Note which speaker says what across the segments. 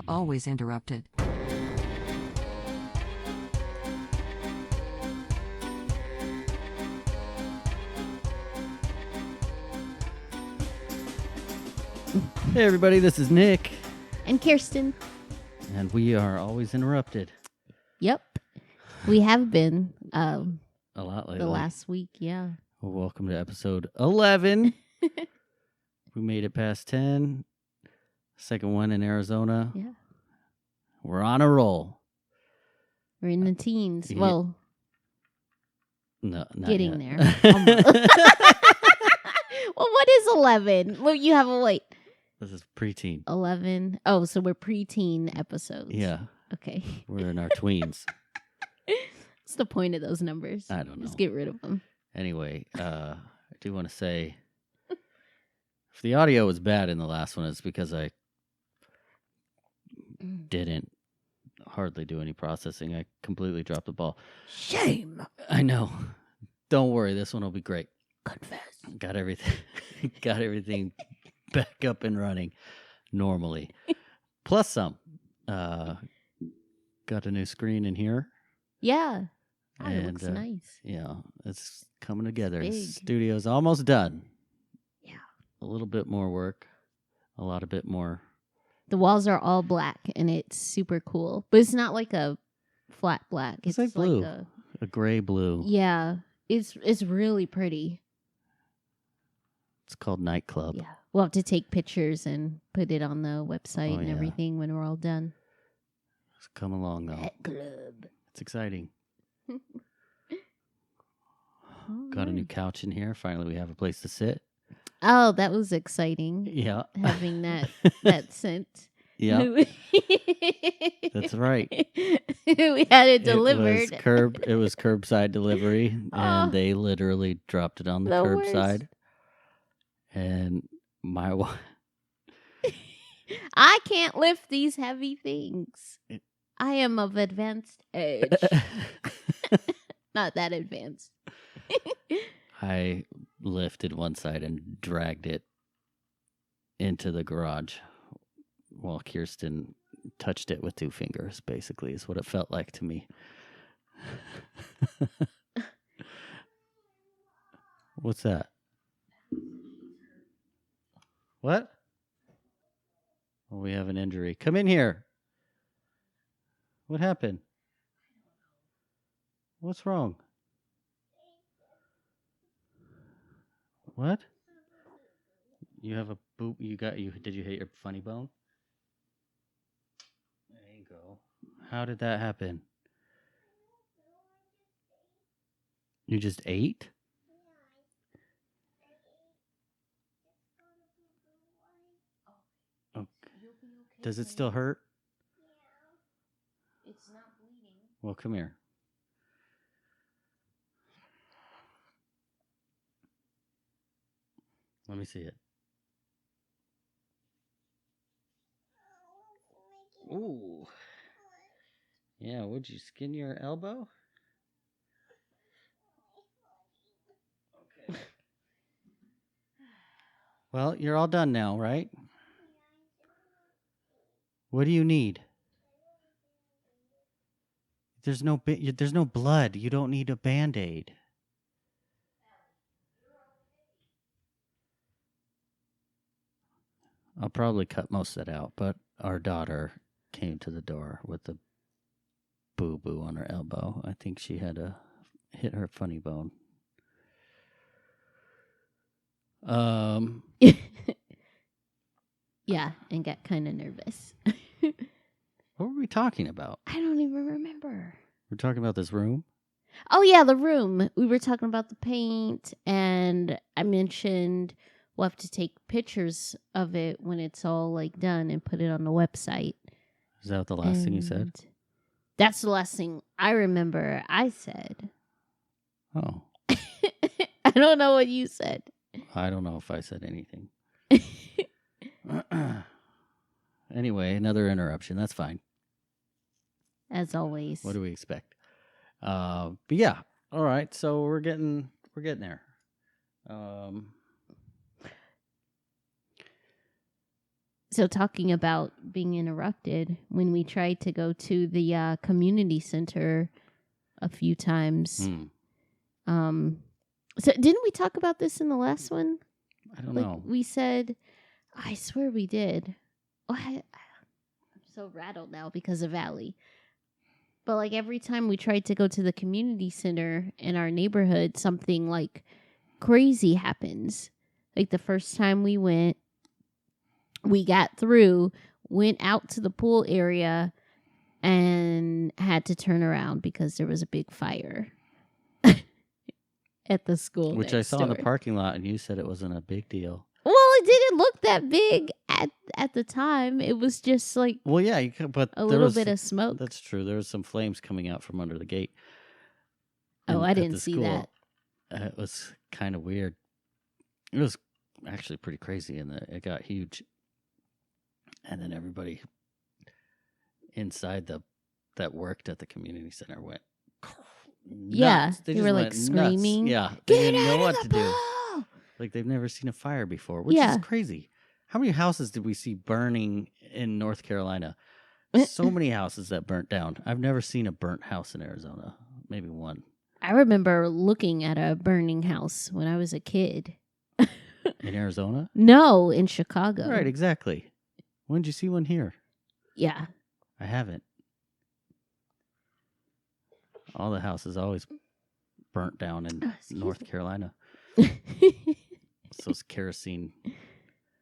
Speaker 1: Always interrupted.
Speaker 2: Hey everybody, this is Nick.
Speaker 3: And Kirsten.
Speaker 2: And we are always interrupted.
Speaker 3: Yep. We have been
Speaker 2: A lot lately.
Speaker 3: the last week, yeah.
Speaker 2: Well, welcome to episode 11. We made it past 10. Second one in Arizona.
Speaker 3: Yeah.
Speaker 2: We're on a roll.
Speaker 3: We're in the teens.
Speaker 2: Yeah.
Speaker 3: Well,
Speaker 2: No, not
Speaker 3: getting
Speaker 2: yet.
Speaker 3: there. Almost. Well, what is 11? Well, you have a wait.
Speaker 2: This is preteen.
Speaker 3: 11. Oh, so we're preteen episodes.
Speaker 2: Yeah,
Speaker 3: Okay.
Speaker 2: we're in our tweens.
Speaker 3: What's the point of those numbers?
Speaker 2: I don't know.
Speaker 3: Just get rid of them.
Speaker 2: Anyway, I do want to say, if the audio was bad in the last one, it's because I didn't hardly do any processing. I completely dropped the ball.
Speaker 3: Shame.
Speaker 2: I know. Don't worry, this one will be great.
Speaker 3: Confess.
Speaker 2: Got everything back up and running normally. Plus some. Got a new screen in here.
Speaker 3: Yeah. It
Speaker 2: And,
Speaker 3: looks nice.
Speaker 2: Yeah, it's coming together.
Speaker 3: Big.
Speaker 2: Studio's almost done.
Speaker 3: Yeah.
Speaker 2: A little bit more work. A bit more.
Speaker 3: The walls are all black, and it's super cool. But it's not like a flat black.
Speaker 2: It's like blue. A gray blue.
Speaker 3: Yeah. It's really pretty.
Speaker 2: It's called Nightclub.
Speaker 3: Yeah. We'll have to take pictures and put it on the website
Speaker 2: Oh,
Speaker 3: and
Speaker 2: yeah.
Speaker 3: everything when we're all done.
Speaker 2: It's come along, though.
Speaker 3: Pet Club.
Speaker 2: It's exciting. Got a new couch in here. Finally, we have a place to sit.
Speaker 3: Oh, that was exciting.
Speaker 2: Yeah.
Speaker 3: Having that scent.
Speaker 2: Yeah. That's right.
Speaker 3: We had it delivered.
Speaker 2: It was curbside delivery, and they literally dropped it on the curbside.
Speaker 3: Worst.
Speaker 2: And my wife.
Speaker 3: I can't lift these heavy things. I am of advanced age. Not that advanced.
Speaker 2: I lifted one side and dragged it into the garage while Kirsten touched it with 2 fingers, basically, is what it felt like to me. What's that? What? Oh, we have an injury. Come in here. What happened? What's wrong? What? You have a boot. Did you hit your funny bone? There you go. How did that happen? You just ate? Okay. Does it still hurt?
Speaker 3: It's not bleeding.
Speaker 2: Well, come here. Let me see it. Ooh. Yeah, would you skin your elbow? Okay. Well, you're all done now, right? What do you need? There's no blood. You don't need a Band-Aid. I'll probably cut most of that out, but our daughter came to the door with a boo-boo on her elbow. I think she had hit her funny bone.
Speaker 3: Yeah, and got kind of nervous.
Speaker 2: What were we talking about?
Speaker 3: I don't even remember.
Speaker 2: We're talking about this room?
Speaker 3: Oh, yeah, the room. We were talking about the paint, and I mentioned we'll have to take pictures of it when it's all like done and put it on the website.
Speaker 2: Is that the last thing you said?
Speaker 3: That's the last thing I remember I said.
Speaker 2: Oh.
Speaker 3: I don't know what you said.
Speaker 2: I don't know if I said anything. Anyway, another interruption. That's fine.
Speaker 3: As always.
Speaker 2: What do we expect? But yeah. All right. So we're getting there.
Speaker 3: So talking about being interrupted, when we tried to go to the community center a few times, so didn't we talk about this in the last one?
Speaker 2: I don't
Speaker 3: Like
Speaker 2: know.
Speaker 3: we said, I swear we did. Oh, I'm so rattled now because of Allie. But like every time we tried to go to the community center in our neighborhood, something like crazy happens. Like the first time we went, we got through, went out to the pool area, and had to turn around because there was a big fire at the school.
Speaker 2: Which I saw in the
Speaker 3: door.
Speaker 2: parking lot, and you said it wasn't a big deal.
Speaker 3: Well, it didn't look that big at the time. It was just like
Speaker 2: Well, yeah, but
Speaker 3: a
Speaker 2: there
Speaker 3: little
Speaker 2: was,
Speaker 3: bit of smoke.
Speaker 2: That's true. There was some flames coming out from under the gate.
Speaker 3: Oh, I
Speaker 2: at
Speaker 3: didn't
Speaker 2: the
Speaker 3: see
Speaker 2: school.
Speaker 3: that.
Speaker 2: It was kind of weird. It was actually pretty crazy, and it got huge. And then everybody inside that worked at the community center went nuts.
Speaker 3: Yeah,
Speaker 2: They
Speaker 3: they
Speaker 2: just
Speaker 3: were
Speaker 2: went
Speaker 3: like
Speaker 2: nuts.
Speaker 3: screaming.
Speaker 2: Yeah, they
Speaker 3: Get
Speaker 2: didn't know
Speaker 3: out
Speaker 2: what
Speaker 3: of
Speaker 2: to
Speaker 3: the
Speaker 2: do.
Speaker 3: pool!
Speaker 2: Like they've never seen a fire before, which
Speaker 3: Yeah.
Speaker 2: is crazy. How many houses did we see burning in North Carolina? So many houses that burnt down. I've never seen a burnt house in Arizona. Maybe one.
Speaker 3: I remember looking at a burning house when I was a kid.
Speaker 2: In Arizona?
Speaker 3: No, in Chicago.
Speaker 2: Right, exactly. When did you see one here?
Speaker 3: Yeah.
Speaker 2: I haven't. All the houses always burnt down in North Carolina. Those kerosene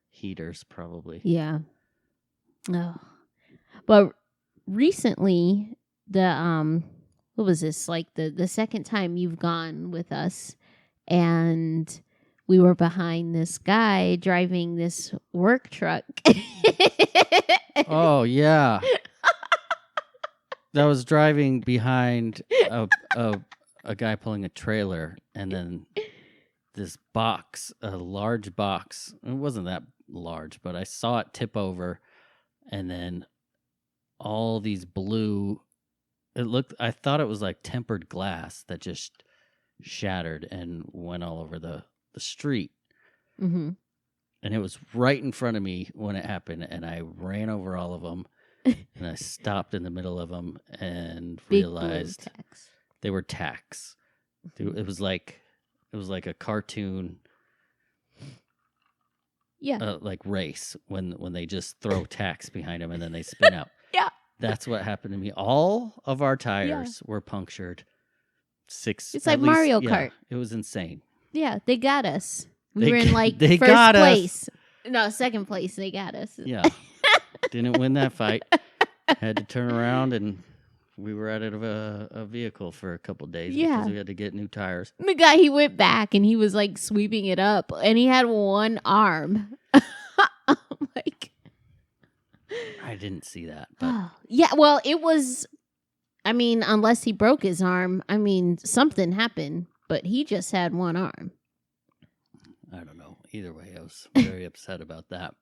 Speaker 2: heaters, probably.
Speaker 3: Yeah. Oh. But recently, what was this? Like the second time you've gone with us, and we were behind this guy driving this work truck.
Speaker 2: Oh, yeah. That was driving behind a guy pulling a trailer, and then this box, a large box. It wasn't that large, but I saw it tip over, and then all these blue. I thought it was like tempered glass that just shattered and went all over the street.
Speaker 3: Mm-hmm.
Speaker 2: And it was right in front of me when it happened, and I ran over all of them, and I stopped in the middle of them and
Speaker 3: Big
Speaker 2: realized
Speaker 3: blue tacks.
Speaker 2: they were tacks. It was like a cartoon,
Speaker 3: Yeah.
Speaker 2: like race when they just throw tacks behind them and then they spin out.
Speaker 3: Yeah.
Speaker 2: That's what happened to me. All of our tires were punctured.
Speaker 3: It's like Mario Kart.
Speaker 2: It was insane.
Speaker 3: Yeah, they got us. We
Speaker 2: They
Speaker 3: were in
Speaker 2: g-
Speaker 3: like
Speaker 2: they
Speaker 3: first
Speaker 2: got us.
Speaker 3: place. No, second place. They got us.
Speaker 2: Yeah. Didn't win that fight. Had to turn around, and we were out of a vehicle for a couple days because we had to get new tires.
Speaker 3: The guy, he went back and he was like sweeping it up, and he had one arm. I'm like,
Speaker 2: I didn't see that, but
Speaker 3: yeah. Well, it was. I mean, unless he broke his arm, I mean, something happened. But he just had one arm.
Speaker 2: I don't know. Either way, I was very upset about that.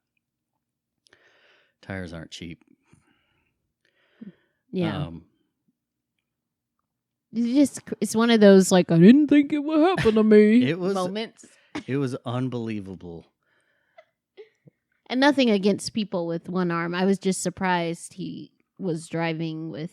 Speaker 2: Tires aren't cheap.
Speaker 3: Yeah. It's one of those like I didn't think it would happen to me
Speaker 2: It was
Speaker 3: moments.
Speaker 2: It was unbelievable.
Speaker 3: And nothing against people with one arm. I was just surprised he was driving with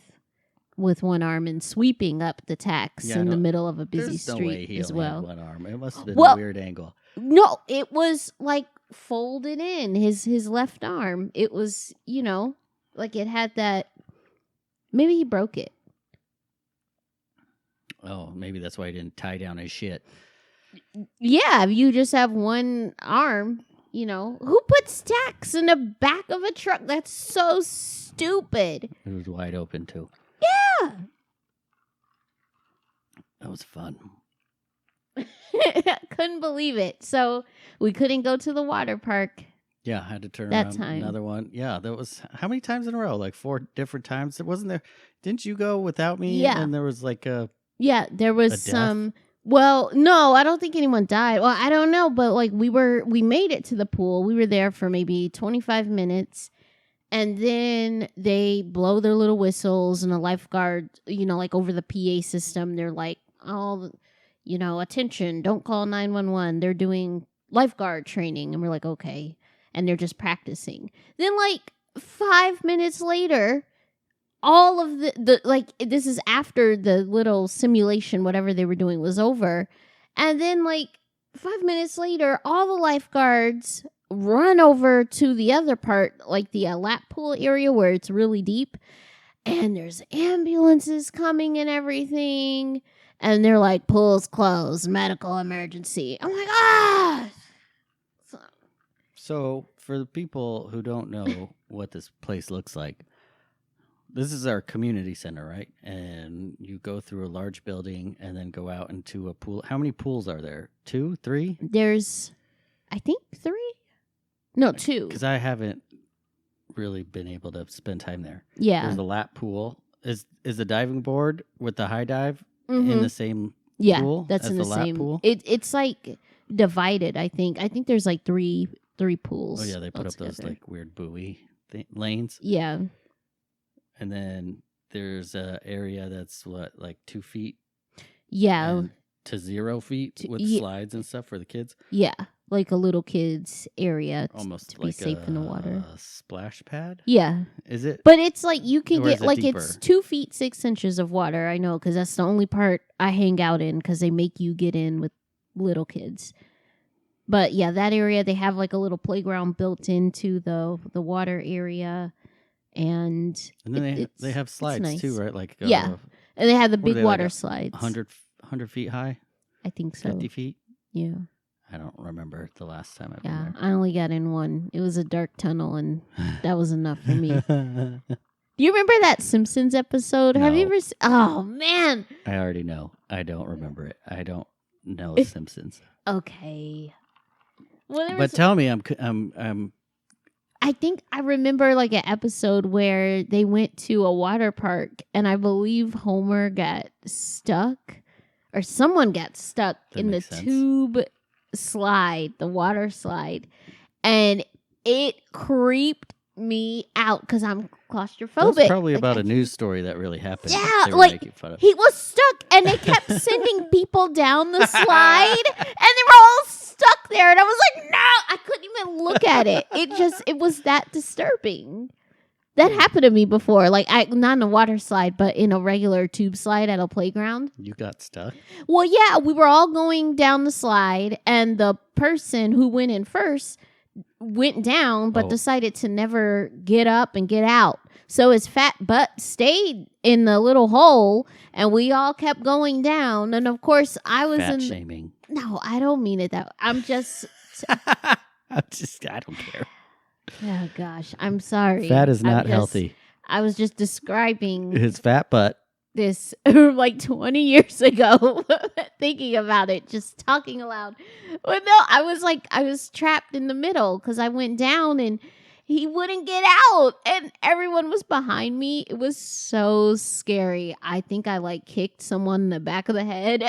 Speaker 3: one arm and sweeping up the tacks in the middle of a busy
Speaker 2: There's
Speaker 3: street
Speaker 2: no way he
Speaker 3: as
Speaker 2: only had
Speaker 3: well.
Speaker 2: one arm. It must have been
Speaker 3: Well,
Speaker 2: a weird angle.
Speaker 3: No, it was like folded in his left arm. It was, like it had that. Maybe he broke it.
Speaker 2: Oh, maybe that's why he didn't tie down his shit.
Speaker 3: Yeah, if you just have one arm, who puts tacks in the back of a truck? That's so stupid.
Speaker 2: It was wide open too.
Speaker 3: Yeah.
Speaker 2: That was fun.
Speaker 3: Couldn't believe it. So we couldn't go to the water park.
Speaker 2: Yeah, I had to turn
Speaker 3: That
Speaker 2: around
Speaker 3: time.
Speaker 2: another one. Yeah, that was how many times in a row? Like 4 different times. It wasn't there. Didn't you go without me?
Speaker 3: Yeah.
Speaker 2: And there was like
Speaker 3: Yeah, there
Speaker 2: A
Speaker 3: was
Speaker 2: death?
Speaker 3: some. Well, no, I don't think anyone died. Well, I don't know, but like we made it to the pool. We were there for maybe 25 minutes. And then they blow their little whistles, and a lifeguard, like over the PA system, they're like, oh, attention, don't call 911. They're doing lifeguard training. And we're like, okay. and they're just practicing. Then like 5 minutes later, all of the like, this is after the little simulation, whatever they were doing, was over. And then like 5 minutes later, all the lifeguards run over to the other part, like the lap pool area where it's really deep. And there's ambulances coming and everything. And they're like, pool's closed, medical emergency. I'm like, ah!
Speaker 2: So, for the people who don't know what this place looks like, this is our community center, right? And you go through a large building and then go out into a pool. How many pools are there? 2, 3?
Speaker 3: There's, I think 3? No, 2.
Speaker 2: Because I haven't really been able to spend time there.
Speaker 3: Yeah.
Speaker 2: There's the lap pool. Is the diving board with the high dive
Speaker 3: Mm-hmm.
Speaker 2: in the same
Speaker 3: Yeah,
Speaker 2: pool
Speaker 3: that's
Speaker 2: as
Speaker 3: in
Speaker 2: the
Speaker 3: the
Speaker 2: lap
Speaker 3: same
Speaker 2: pool?
Speaker 3: It's like divided, I think. I think there's like three pools.
Speaker 2: Oh, yeah, they put up those
Speaker 3: altogether.
Speaker 2: like weird buoy lanes.
Speaker 3: Yeah.
Speaker 2: And then there's a area that's like 2 feet
Speaker 3: Yeah.
Speaker 2: to 0 feet with
Speaker 3: yeah.
Speaker 2: slides and stuff for the kids.
Speaker 3: Yeah. Like a little kids area
Speaker 2: Almost
Speaker 3: to
Speaker 2: like
Speaker 3: be safe in the water.
Speaker 2: a splash pad.
Speaker 3: Yeah.
Speaker 2: Is it?
Speaker 3: But it's like you can
Speaker 2: Or is
Speaker 3: get
Speaker 2: it
Speaker 3: like
Speaker 2: deeper?
Speaker 3: it's 2 feet 6 inches of water. I know, because that's the only part I hang out in, because they make you get in with little kids. But yeah, that area, they have like a little playground built into the water area, and
Speaker 2: then they have
Speaker 3: it's
Speaker 2: slides
Speaker 3: nice.
Speaker 2: too, right? Like
Speaker 3: Yeah. And they have the
Speaker 2: what are
Speaker 3: big
Speaker 2: they,
Speaker 3: water
Speaker 2: like
Speaker 3: slides.
Speaker 2: 100 feet high,
Speaker 3: I think so.
Speaker 2: 50 feet.
Speaker 3: Yeah.
Speaker 2: I don't remember the last time I've
Speaker 3: Yeah.
Speaker 2: been
Speaker 3: I only got in one. It was a dark tunnel, and
Speaker 2: there.
Speaker 3: that was enough for me. Do you remember that Simpsons episode? Have you
Speaker 2: No.
Speaker 3: ever Oh, man.
Speaker 2: I already know. I don't remember it. I don't know Simpsons.
Speaker 3: Okay. Well, there
Speaker 2: But
Speaker 3: was,
Speaker 2: tell me, I'm
Speaker 3: I think I remember like an episode where they went to a water park, and I believe Homer got stuck, or someone got stuck
Speaker 2: That
Speaker 3: in the
Speaker 2: makes sense.
Speaker 3: tube slide, the water slide, and it creeped me out because I'm claustrophobic.
Speaker 2: That's probably
Speaker 3: Like,
Speaker 2: about
Speaker 3: I
Speaker 2: a news story that really happened.
Speaker 3: Yeah,
Speaker 2: They were
Speaker 3: like,
Speaker 2: making fun of.
Speaker 3: He was stuck, and they kept sending people down the slide, and they were all stuck there. And I was like, no, I couldn't even look at it. It was that disturbing. That happened to me before, like not in a water slide, but in a regular tube slide at a playground.
Speaker 2: You got stuck?
Speaker 3: Well, yeah, we were all going down the slide, and the person who went in first went down, but
Speaker 2: Oh.
Speaker 3: decided to never get up and get out. So his fat butt stayed in the little hole, and we all kept going down. And of course, I was
Speaker 2: Fat
Speaker 3: in.
Speaker 2: shaming.
Speaker 3: No, I don't mean it that. I'm just.
Speaker 2: I don't care.
Speaker 3: Oh gosh, I'm sorry.
Speaker 2: Fat is
Speaker 3: I'm
Speaker 2: not
Speaker 3: just-
Speaker 2: healthy.
Speaker 3: I was just describing
Speaker 2: His fat butt.
Speaker 3: this like 20 years ago, thinking about it, just talking aloud. But no, I was trapped in the middle because I went down and he wouldn't get out, and everyone was behind me. It was so scary. I think I like kicked someone in the back of the head.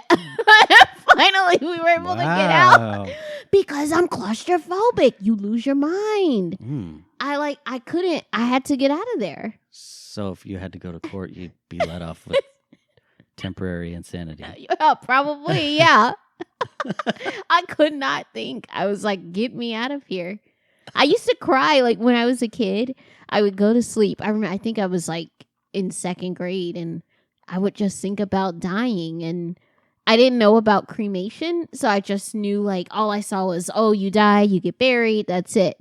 Speaker 3: Finally, we were able to get out because I'm claustrophobic. You lose your mind.
Speaker 2: Mm.
Speaker 3: I couldn't. I had to get out of there.
Speaker 2: So if you had to go to court, you'd be let off with temporary insanity.
Speaker 3: Yeah, probably, yeah. I could not think. I was like, get me out of here. I used to cry like when I was a kid. I would go to sleep. I think I was like in 2nd grade, and I would just think about dying, and I didn't know about cremation, so I just knew like all I saw was, oh, you die, you get buried, that's it.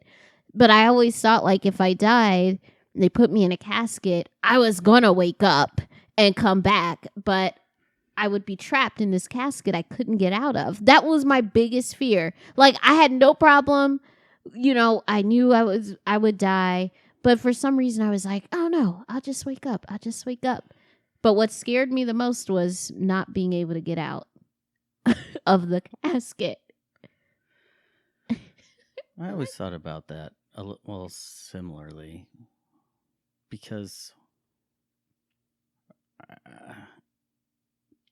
Speaker 3: But I always thought like if I died, they put me in a casket, I was gonna wake up and come back, but I would be trapped in this casket I couldn't get out of. That was my biggest fear. Like I had no problem, I knew I would die, but for some reason I was like, oh no, I'll just wake up. But what scared me the most was not being able to get out of the casket.
Speaker 2: I always thought about that similarly, because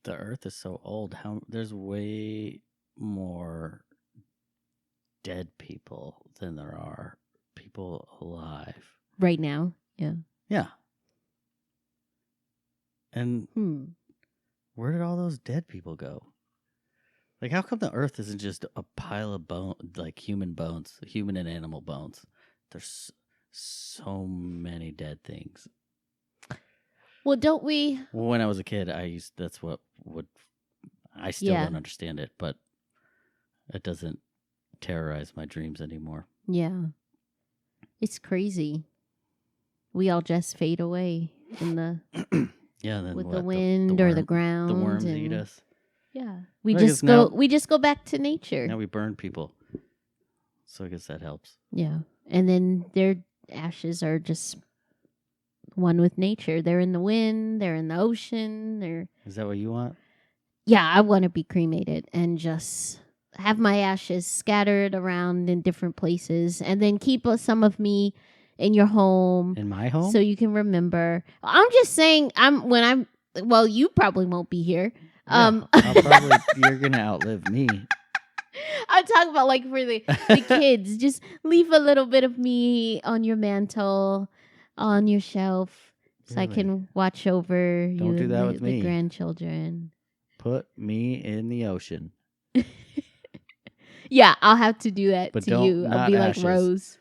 Speaker 2: the Earth is so old. There's way more dead people than there are people alive
Speaker 3: Right now, yeah.
Speaker 2: Yeah. And where did all those dead people go? Like, how come the Earth isn't just a pile of like human bones, human and animal bones? There's so many dead things.
Speaker 3: Well, don't we?
Speaker 2: Well, when I was a kid, that's what would. I still don't understand it, but it doesn't terrorize my dreams anymore.
Speaker 3: Yeah. It's crazy. We all just fade away in the with the wind or the ground.
Speaker 2: The worms eat us.
Speaker 3: Yeah. We just go back to nature.
Speaker 2: Now we burn people. So I guess that helps.
Speaker 3: Yeah. And then their ashes are just one with nature. They're in the wind, they're in the ocean,
Speaker 2: Is that what you want?
Speaker 3: Yeah, I want to be cremated and just have my ashes scattered around in different places and then keep some of me in your home.
Speaker 2: In my home?
Speaker 3: So you can remember. I'm just saying you probably won't be here.
Speaker 2: Yeah, you're going to outlive me.
Speaker 3: I'm talking about like for the kids. Just leave a little bit of me on your mantle, on your shelf, so I can watch over you
Speaker 2: do that with
Speaker 3: the
Speaker 2: me.
Speaker 3: Grandchildren.
Speaker 2: Put me in the ocean.
Speaker 3: Yeah, I'll have to do that
Speaker 2: but
Speaker 3: to you. I'll be
Speaker 2: ashes.
Speaker 3: like Rose.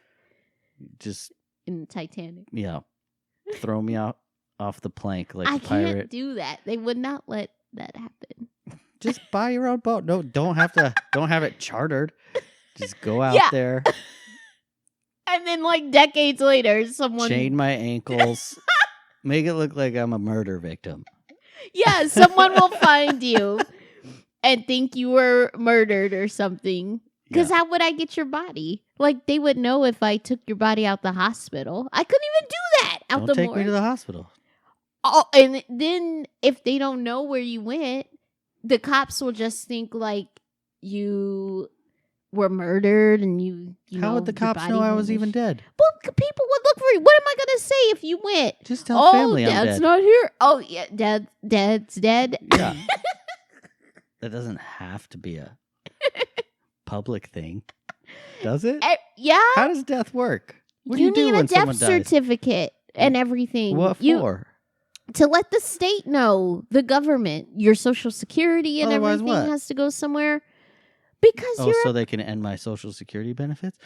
Speaker 2: Just
Speaker 3: in Titanic.
Speaker 2: Yeah. Throw me out off the plank like
Speaker 3: I
Speaker 2: a pirate.
Speaker 3: can't do that. They would not let that happen.
Speaker 2: Just buy your own boat. No, don't have it chartered. Just go out there.
Speaker 3: And then like decades later, someone
Speaker 2: chain my ankles. Make it look like I'm a murder victim.
Speaker 3: Yeah, someone will find you and think you were murdered or something. Because how would I get your body? Like, they would know if I took your body out the hospital. I couldn't even do that out
Speaker 2: don't
Speaker 3: the
Speaker 2: take
Speaker 3: morgue.
Speaker 2: me to the hospital.
Speaker 3: Oh, and then if they don't know where you went, the cops will just think like you were murdered and you
Speaker 2: How would the cops know I was even dead?
Speaker 3: Well, people would look for you. What am I going to say if you went?
Speaker 2: Just tell family I'm
Speaker 3: Dad's
Speaker 2: dead.
Speaker 3: not here. Oh, yeah, Dad's dead.
Speaker 2: Yeah. That doesn't have to be a public thing, does it?
Speaker 3: Yeah.
Speaker 2: How does death work? What do
Speaker 3: you
Speaker 2: you do
Speaker 3: need
Speaker 2: when
Speaker 3: a
Speaker 2: someone
Speaker 3: death
Speaker 2: dies?
Speaker 3: certificate and everything.
Speaker 2: What for?
Speaker 3: To let the state know, the government, your Social Security and
Speaker 2: Otherwise
Speaker 3: everything
Speaker 2: what?
Speaker 3: has to go somewhere. Because
Speaker 2: so they can end my Social Security benefits?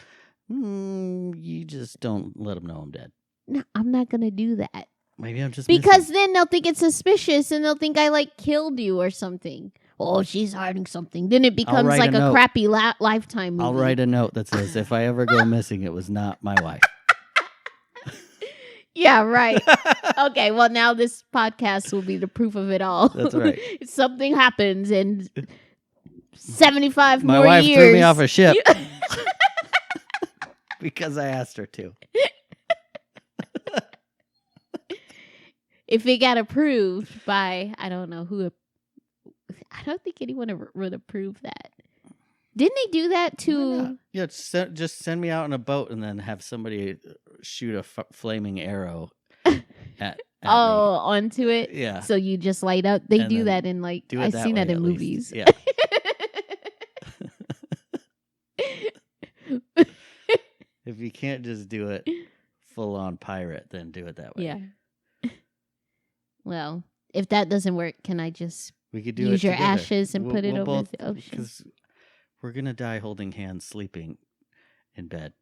Speaker 2: You just don't let them know I'm dead.
Speaker 3: No, I'm not going to do that.
Speaker 2: Maybe I'm just
Speaker 3: because
Speaker 2: missing.
Speaker 3: then they'll think it's suspicious and they'll think I like killed you or something. Oh, she's hiding something. Then it becomes like a crappy Lifetime movie.
Speaker 2: I'll write a note that says, if I ever go missing, it was not my wife.
Speaker 3: Yeah, right. Okay, well, now this podcast will be the proof of it all.
Speaker 2: That's right.
Speaker 3: Something happens in 75
Speaker 2: my
Speaker 3: more
Speaker 2: wife
Speaker 3: years.
Speaker 2: threw me off a ship because I asked her to.
Speaker 3: If it got approved by, I don't know who, I don't think anyone would approve that. Didn't they do that to?
Speaker 2: Yeah, just send me out in a boat and then have somebody shoot a flaming arrow at me.
Speaker 3: Onto it?
Speaker 2: Yeah.
Speaker 3: So you just light up. They
Speaker 2: And
Speaker 3: do
Speaker 2: then
Speaker 3: that in like,
Speaker 2: do it
Speaker 3: I've
Speaker 2: that
Speaker 3: seen
Speaker 2: way,
Speaker 3: that in
Speaker 2: at
Speaker 3: movies.
Speaker 2: least. Yeah. If you can't just do it full on pirate, then do it that way.
Speaker 3: Yeah. Well, if that doesn't work, can I just
Speaker 2: we could do
Speaker 3: use
Speaker 2: it
Speaker 3: your
Speaker 2: together.
Speaker 3: ashes and put it over the ocean?
Speaker 2: Because we're gonna die holding hands, sleeping in bed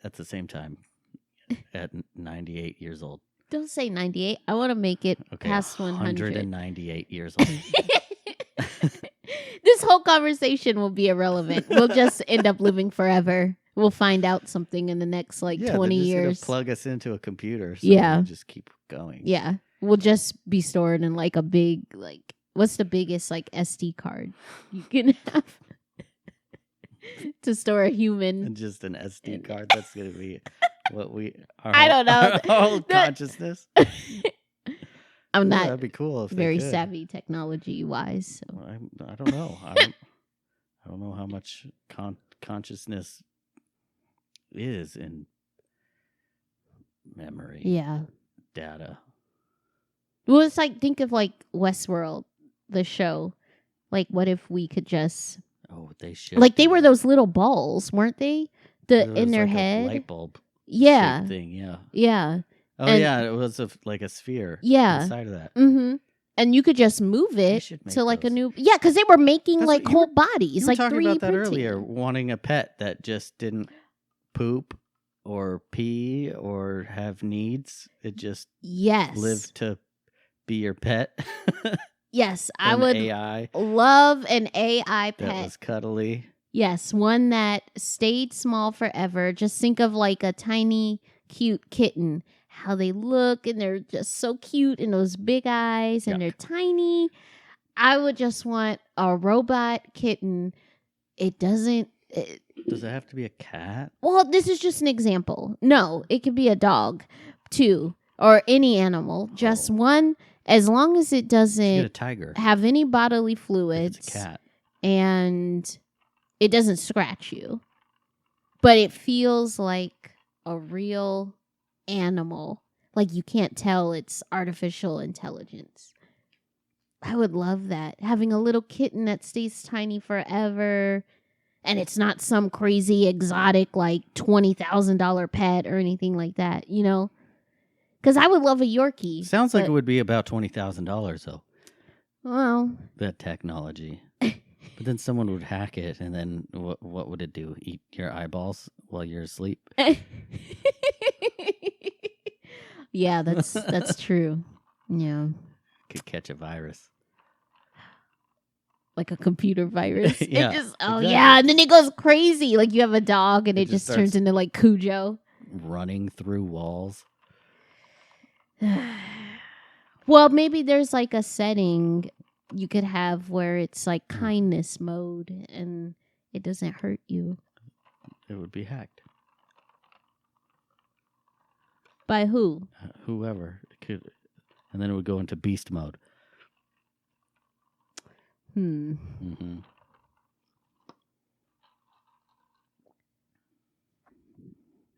Speaker 2: at the same time at 98 years old.
Speaker 3: Don't say 98. I want to make it past 100.
Speaker 2: 198 years old.
Speaker 3: This whole conversation will be irrelevant. We'll just end up living forever. We'll find out something in the next 20 years.
Speaker 2: Plug us into a computer. So we'll just keep going.
Speaker 3: Yeah. We'll just be stored in a big, what's the biggest SD card you can have to store a human?
Speaker 2: And just an SD card. That's going to be what
Speaker 3: I don't know.
Speaker 2: Our whole consciousness.
Speaker 3: I'm not
Speaker 2: that'd be cool if
Speaker 3: very
Speaker 2: they could.
Speaker 3: savvy technology wise. So.
Speaker 2: I don't know. I don't know how much consciousness is in memory.
Speaker 3: Yeah.
Speaker 2: Data.
Speaker 3: Well, it's think of Westworld, the show. What if we could just...
Speaker 2: Oh, they should.
Speaker 3: they were those little balls, weren't they? In their head.
Speaker 2: A light bulb.
Speaker 3: Yeah.
Speaker 2: Thing, yeah.
Speaker 3: Yeah.
Speaker 2: Oh, yeah. It was a sphere.
Speaker 3: Yeah.
Speaker 2: Inside of that.
Speaker 3: Mm-hmm. and you could just move it
Speaker 2: should make
Speaker 3: to like a
Speaker 2: those.
Speaker 3: new. Yeah, because they were making
Speaker 2: That's
Speaker 3: like
Speaker 2: what you
Speaker 3: whole
Speaker 2: were-
Speaker 3: bodies,
Speaker 2: You were
Speaker 3: like
Speaker 2: talking
Speaker 3: 3D
Speaker 2: about that
Speaker 3: printing.
Speaker 2: earlier, wanting a pet that just didn't poop or pee or have needs. It just
Speaker 3: Yes.
Speaker 2: lived to be your pet.
Speaker 3: Yes, I
Speaker 2: An
Speaker 3: would
Speaker 2: AI
Speaker 3: love an AI
Speaker 2: that
Speaker 3: pet.
Speaker 2: was cuddly.
Speaker 3: Yes, one that stayed small forever. Just think of like a tiny, cute kitten. How they look, and they're just so cute, and those big eyes, and
Speaker 2: Yuck.
Speaker 3: they're tiny. I would just want a robot kitten. It doesn't.
Speaker 2: Does it have to be a cat?
Speaker 3: Well, this is just an example. No, it could be a dog, too, or any animal. Just
Speaker 2: Oh.
Speaker 3: one, as long as it
Speaker 2: You
Speaker 3: doesn't
Speaker 2: get a tiger.
Speaker 3: have any bodily
Speaker 2: If
Speaker 3: fluids.
Speaker 2: it's a cat.
Speaker 3: And it doesn't scratch you, but it feels like a real animal. Like you can't tell it's artificial intelligence. I would love that. Having a little kitten that stays tiny forever, and it's not some crazy exotic like $20,000 pet or anything like that, you know? Because I would love a Yorkie.
Speaker 2: Sounds like
Speaker 3: but-
Speaker 2: it would be about $20,000 though.
Speaker 3: Well,
Speaker 2: That technology. But then someone would hack it, and then what would it do? Eat your eyeballs while you're asleep?
Speaker 3: yeah, that's true. Yeah.
Speaker 2: Could catch a virus.
Speaker 3: Like a computer virus.
Speaker 2: Yeah,
Speaker 3: It just
Speaker 2: exactly.
Speaker 3: yeah, and then it goes crazy. Like you have a dog and
Speaker 2: It
Speaker 3: it
Speaker 2: just
Speaker 3: just turns
Speaker 2: starts-
Speaker 3: into like Cujo.
Speaker 2: Running through walls.
Speaker 3: Well, maybe there's like a setting you could have where it's like kindness mode and it doesn't hurt you.
Speaker 2: It would be hacked.
Speaker 3: By who?
Speaker 2: Whoever it could, and then it would go into beast mode.
Speaker 3: Hmm.
Speaker 2: Mm-hmm.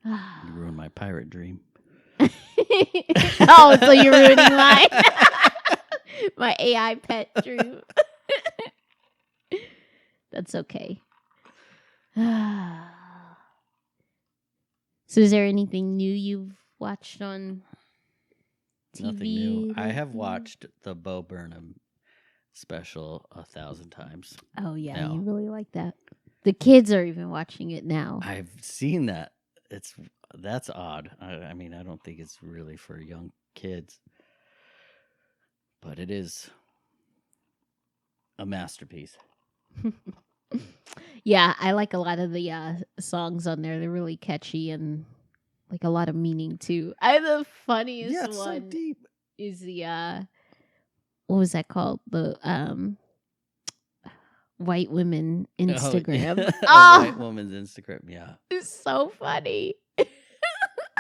Speaker 2: You ruined my pirate dream.
Speaker 3: Oh, so you're ruining mine. My AI pet dream. That's okay. So is there anything new you've watched on TV?
Speaker 2: Nothing new. I have
Speaker 3: lately?
Speaker 2: watched the Bo Burnham special 1,000 times.
Speaker 3: Oh yeah,
Speaker 2: No.
Speaker 3: you really like that. The kids are even watching it now.
Speaker 2: I've seen that. That's odd. I mean, I don't think it's really for young kids, but it is a masterpiece.
Speaker 3: Yeah, I like a lot of the songs on there. They're really catchy and like a lot of meaning too. The funniest
Speaker 2: Yeah, it's so
Speaker 3: one
Speaker 2: deep.
Speaker 3: is the what was that called? The white women Instagram.
Speaker 2: Oh, white woman's Instagram. Yeah,
Speaker 3: It's so funny.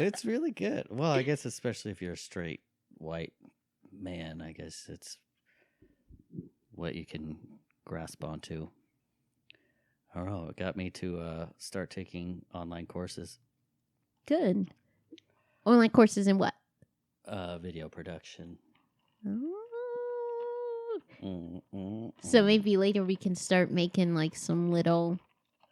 Speaker 2: it's really good. Well, I guess especially if you're a straight white man, I guess it's what you can grasp onto. I don't know. It got me to start taking online courses,
Speaker 3: Good. Online courses in what?
Speaker 2: video production.
Speaker 3: So maybe later we can start making like some little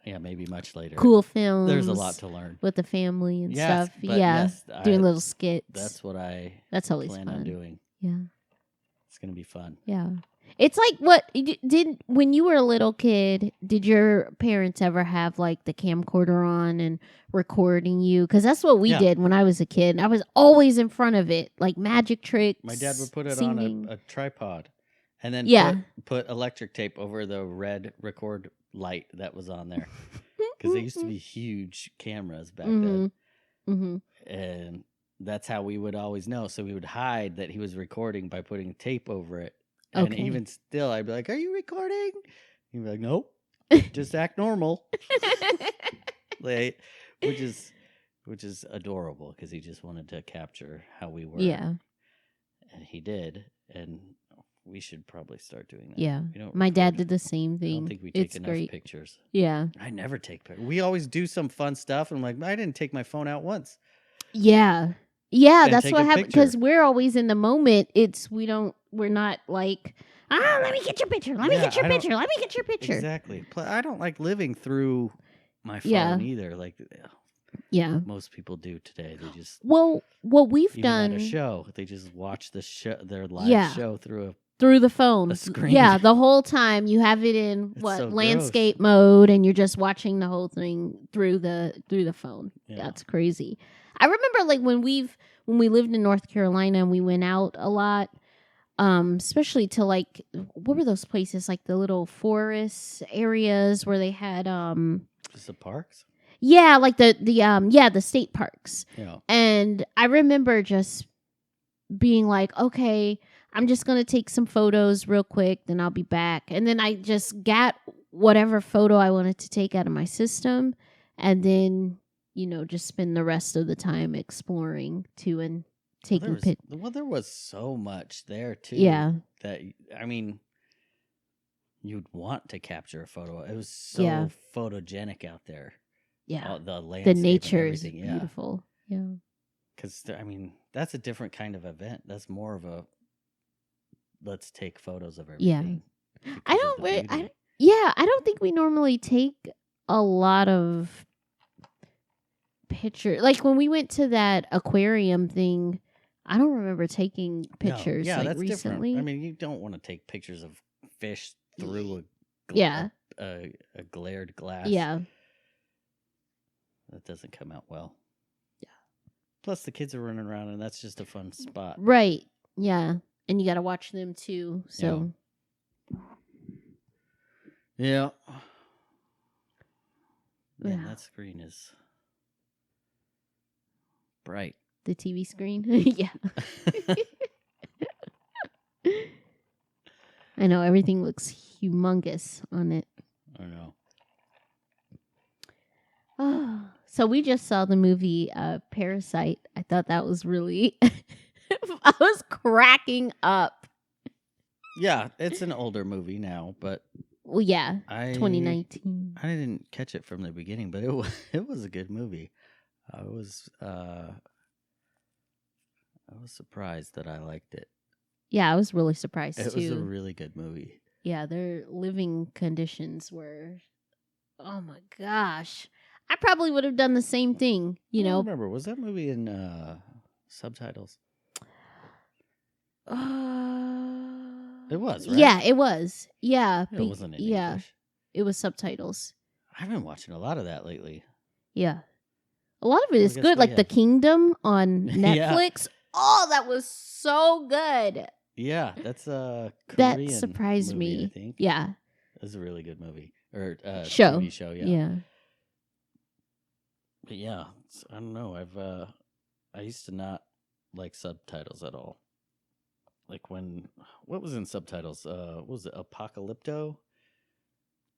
Speaker 2: Yeah, maybe much later.
Speaker 3: cool films.
Speaker 2: There's a lot to learn.
Speaker 3: with the family and
Speaker 2: Yes,
Speaker 3: stuff.
Speaker 2: but
Speaker 3: Yeah,
Speaker 2: yes,
Speaker 3: doing
Speaker 2: I-
Speaker 3: little skits.
Speaker 2: That's what I
Speaker 3: That's always
Speaker 2: plan
Speaker 3: fun.
Speaker 2: on doing.
Speaker 3: Yeah,
Speaker 2: It's gonna be fun.
Speaker 3: yeah. It's like what did when you were a little kid. Did your parents ever have like the camcorder on and recording you? Because that's what we
Speaker 2: Yeah.
Speaker 3: did when I was a kid. I was always in front of it, like magic tricks.
Speaker 2: My dad would put it
Speaker 3: singing.
Speaker 2: on a tripod, and then
Speaker 3: Yeah.
Speaker 2: put electric tape over the red record light that was on there, because they used to be huge cameras back then,
Speaker 3: Mm-hmm.
Speaker 2: and that's how we would always know. So we would hide that he was recording by putting tape over it, and
Speaker 3: Okay.
Speaker 2: even still, I'd be like, "Are you recording?" He'd be like, "Nope, just act normal." Like, which is adorable because he just wanted to capture how we were.
Speaker 3: Yeah,
Speaker 2: And he did, and we should probably start doing that.
Speaker 3: yeah.
Speaker 2: We don't
Speaker 3: My dad
Speaker 2: record-
Speaker 3: did the same
Speaker 2: I
Speaker 3: thing.
Speaker 2: don't think we take
Speaker 3: It's
Speaker 2: enough
Speaker 3: great.
Speaker 2: pictures.
Speaker 3: Yeah,
Speaker 2: I never take pictures. We always do some fun stuff, and I'm like, I didn't take my phone out once.
Speaker 3: yeah, yeah.
Speaker 2: And
Speaker 3: That's
Speaker 2: take
Speaker 3: what
Speaker 2: a
Speaker 3: happened because
Speaker 2: picture.
Speaker 3: we're always in the moment. We're not like, let me get your picture. Let me
Speaker 2: Yeah,
Speaker 3: get your
Speaker 2: I don't-
Speaker 3: picture. Let me get your picture.
Speaker 2: Exactly. I don't like living through my phone
Speaker 3: Yeah.
Speaker 2: either. Like
Speaker 3: Yeah.
Speaker 2: most people do today. They just
Speaker 3: Well, what we've
Speaker 2: even
Speaker 3: done.
Speaker 2: at a show, they just watch the show, their live
Speaker 3: Yeah.
Speaker 2: show through a
Speaker 3: through the phone.
Speaker 2: The screen.
Speaker 3: Yeah, the whole time you have it in
Speaker 2: It's so
Speaker 3: landscape mode, and you're just watching the whole thing through the phone.
Speaker 2: Yeah.
Speaker 3: That's crazy. I remember like when we lived in North Carolina and we went out a lot, especially to like what were those places, like the little forest areas where they had
Speaker 2: Just the parks.
Speaker 3: yeah, like the state parks.
Speaker 2: Yeah.
Speaker 3: And I remember just being like, okay, I'm just going to take some photos real quick, then I'll be back. And then I just got whatever photo I wanted to take out of my system, and then, just spend the rest of the time exploring too and taking pictures.
Speaker 2: Well, there was so much there too.
Speaker 3: Yeah.
Speaker 2: That, I mean, you'd want to capture a photo. It was so photogenic out there.
Speaker 3: Yeah.
Speaker 2: The landscape,
Speaker 3: The nature is
Speaker 2: and everything.
Speaker 3: beautiful. Yeah.
Speaker 2: Because, I mean, that's a different kind of event. That's more of a let's take photos of everything.
Speaker 3: Yeah.
Speaker 2: because of the beauty.
Speaker 3: I don't think we normally take a lot of pictures. Like when we went to that aquarium thing, I don't remember taking pictures
Speaker 2: No, yeah,
Speaker 3: like
Speaker 2: that's
Speaker 3: recently.
Speaker 2: different. I mean, you don't want to take pictures of fish through
Speaker 3: Yeah.
Speaker 2: a glared glass.
Speaker 3: Yeah.
Speaker 2: That doesn't come out well. Yeah. Plus, the kids are running around, and that's just a fun spot.
Speaker 3: Right. Yeah. And you got to watch them too. So.
Speaker 2: Yeah. Man,
Speaker 3: Yeah.
Speaker 2: that screen is bright.
Speaker 3: The TV screen. Yeah. I know everything looks humongous on it.
Speaker 2: I know.
Speaker 3: Oh, so we just saw the movie Parasite. I thought that was really I was cracking up.
Speaker 2: Yeah, it's an older movie now, but
Speaker 3: Well, yeah,
Speaker 2: I
Speaker 3: 2019.
Speaker 2: I didn't catch it from the beginning, but it was a good movie. I was surprised that I liked it.
Speaker 3: Yeah, I was really surprised
Speaker 2: It
Speaker 3: too.
Speaker 2: was a really good movie.
Speaker 3: Yeah, their living conditions were, oh my gosh. I probably would have done the same thing,
Speaker 2: I don't remember, was that movie in subtitles? It was, right?
Speaker 3: Yeah, it was. Yeah.
Speaker 2: It wasn't in
Speaker 3: yeah,
Speaker 2: English.
Speaker 3: it was subtitles.
Speaker 2: I've been watching a lot of that lately.
Speaker 3: Yeah. A lot of it is
Speaker 2: guess
Speaker 3: good.
Speaker 2: we
Speaker 3: Like The
Speaker 2: have-
Speaker 3: Kingdom on
Speaker 2: Yeah.
Speaker 3: Netflix. Oh, that was so good.
Speaker 2: Yeah, that's a
Speaker 3: That
Speaker 2: Korean
Speaker 3: surprised
Speaker 2: movie,
Speaker 3: me.
Speaker 2: I think.
Speaker 3: Yeah.
Speaker 2: It was a really good movie. Or
Speaker 3: Show.
Speaker 2: TV show, yeah.
Speaker 3: Yeah.
Speaker 2: But yeah, I don't know. I used to not like subtitles at all. Like what was in subtitles? What was it Apocalypto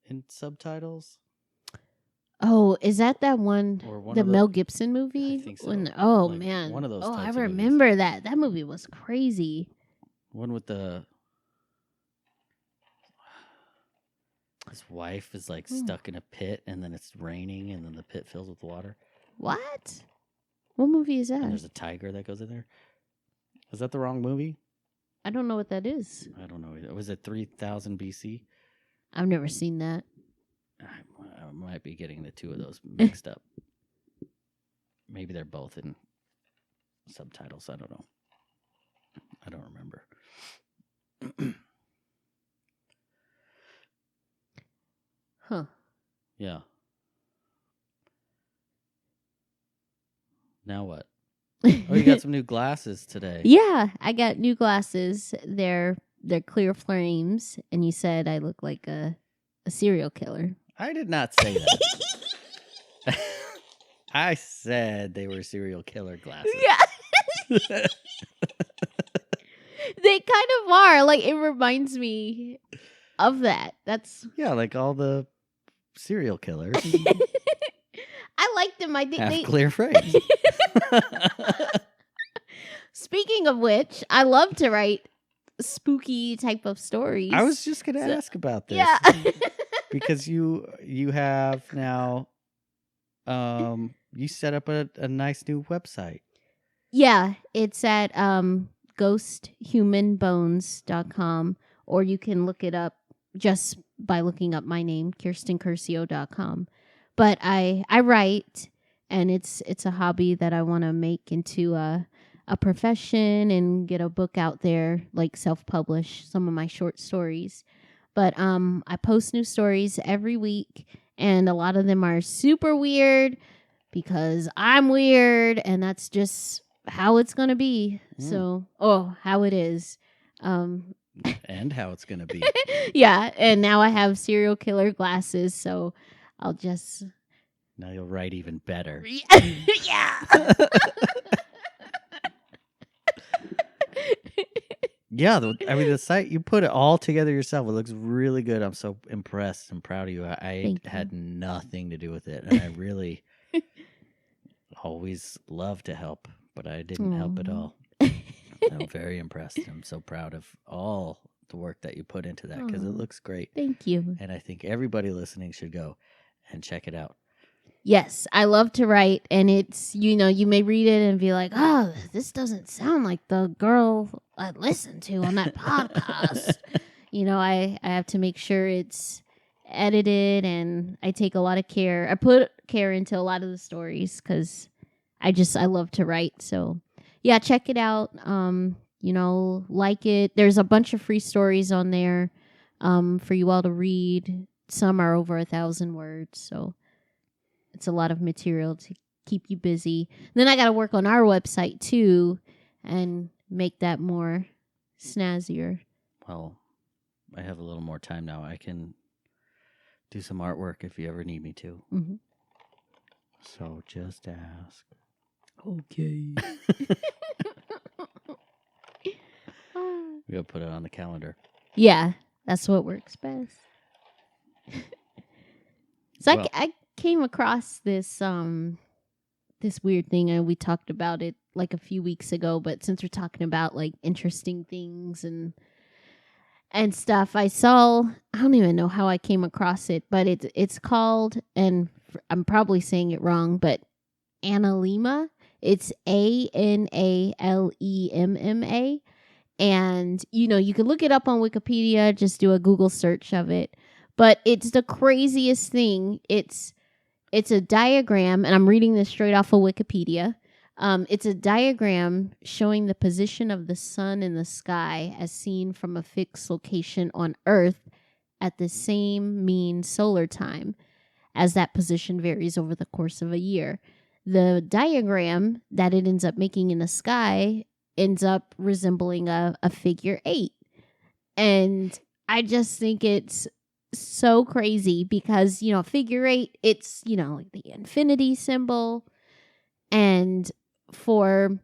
Speaker 2: in subtitles?
Speaker 3: Oh, is that one?
Speaker 2: Or one
Speaker 3: The
Speaker 2: of the-
Speaker 3: Mel Gibson movie?
Speaker 2: I think so.
Speaker 3: Oh,
Speaker 2: Like,
Speaker 3: man.
Speaker 2: one of those
Speaker 3: Oh, I
Speaker 2: types of movies.
Speaker 3: remember that. That movie was crazy.
Speaker 2: One with his wife is like stuck in a pit, and then it's raining, and then the pit fills with water.
Speaker 3: What? What movie is
Speaker 2: And
Speaker 3: that?
Speaker 2: there's a tiger that goes in there. Is that the wrong movie?
Speaker 3: I don't know what that is.
Speaker 2: I don't know either. Was it 3000 BC?
Speaker 3: I've never seen that.
Speaker 2: I might be getting the two of those mixed up. Maybe they're both in subtitles. I don't know. I don't remember.
Speaker 3: Huh.
Speaker 2: Yeah. Now what? Oh, you got some new glasses today.
Speaker 3: Yeah, I got new glasses. They're clear frames, and you said I look like a serial killer.
Speaker 2: I did not say that. I said they were serial killer glasses.
Speaker 3: Yeah. They kind of are. Like, it reminds me of that. That's
Speaker 2: Yeah, like all the serial killers
Speaker 3: I like them. I think
Speaker 2: have
Speaker 3: they
Speaker 2: clear frames.
Speaker 3: Speaking of which, I love to write spooky type of stories.
Speaker 2: I was just going to
Speaker 3: So-
Speaker 2: ask about this.
Speaker 3: Yeah.
Speaker 2: Because you have now you set up a nice new website.
Speaker 3: Yeah, it's at ghosthumanbones.com, or you can look it up just by looking up my name, kirstencurcio.com. But I write, and it's a hobby that I want to make into a a profession and get a book out there, like self-publish some of my short stories. But I post new stories every week, and a lot of them are super weird because I'm weird, and that's just how it's gonna be. So, how it is.
Speaker 2: And how it's gonna be.
Speaker 3: Yeah, and now I have serial killer glasses, so I'll just
Speaker 2: Now you'll write even better.
Speaker 3: yeah.
Speaker 2: Yeah, the site, you put it all together yourself. It looks really good. I'm so impressed and proud of you. I had nothing to do with it, and I really always love to help, but I didn't help at all. I'm very impressed. I'm so proud of all the work that you put into that because it looks great.
Speaker 3: Thank you.
Speaker 2: And I think everybody listening should go and check it out.
Speaker 3: Yes, I love to write, and it's, you may read it and be like, oh, this doesn't sound like the girl I listened to on that podcast. I have to make sure it's edited, and I take a lot of care. I put care into a lot of the stories because I love to write. So, yeah, check it out. Like it. There's a bunch of free stories on there for you all to read. Some are over 1,000 words, so it's a lot of material to keep you busy. Then I got to work on our website too and make that more snazzier.
Speaker 2: Well, I have a little more time now. I can do some artwork if you ever need me to.
Speaker 3: Mm-hmm.
Speaker 2: So just ask.
Speaker 3: Okay.
Speaker 2: We gotta put it on the calendar.
Speaker 3: Yeah, that's what works best. So
Speaker 2: Well,
Speaker 3: I came across this this weird thing, and we talked about it like a few weeks ago, but since we're talking about like interesting things and stuff, I don't even know how I came across it, but it's called, and I'm probably saying it wrong, but Analemma. It's Analemma. And, you can look it up on Wikipedia, just do a Google search of it. But it's the craziest thing. It's a diagram, and I'm reading this straight off of Wikipedia. It's a diagram showing the position of the sun in the sky as seen from a fixed location on Earth at the same mean solar time, as that position varies over the course of a year. The diagram that it ends up making in the sky ends up resembling a figure 8. And I just think it's so crazy because, figure 8, it's, like the infinity symbol. And for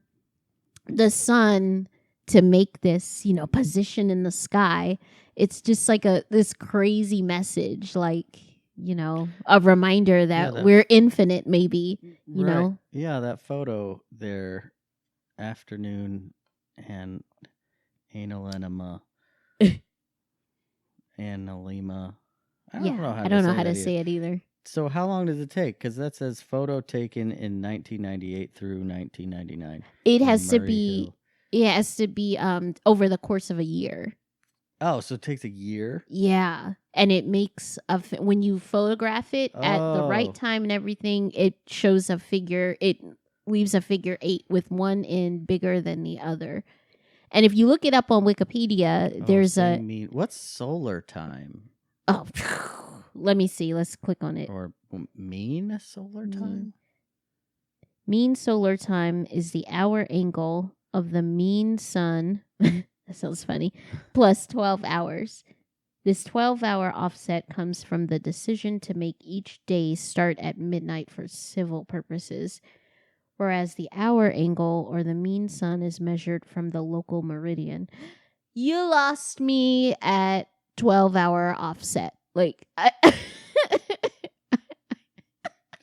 Speaker 3: the sun to make this, position in the sky, it's just like this crazy message, like, a reminder that we're infinite, maybe, you know?
Speaker 2: Yeah, that photo there, afternoon and Analemma. Analemma. I don't know how to say
Speaker 3: it either.
Speaker 2: So how long does it take? Because that says photo taken in 1998 through 1999.
Speaker 3: It has to be over the course of a year.
Speaker 2: Oh, so it takes a year?
Speaker 3: Yeah. And it makes when you photograph it at the right time and everything, it shows it leaves a figure 8 with one end bigger than the other. And if you look it up on Wikipedia, there's
Speaker 2: what's solar time?
Speaker 3: Oh, let me see. Let's click on it.
Speaker 2: Or mean solar time?
Speaker 3: Mean solar time is the hour angle of the mean sun. That sounds funny. Plus 12 hours. This 12-hour offset comes from the decision to make each day start at midnight for civil purposes, whereas the hour angle or the mean sun is measured from the local meridian. You lost me at 12-hour offset. Like,
Speaker 2: the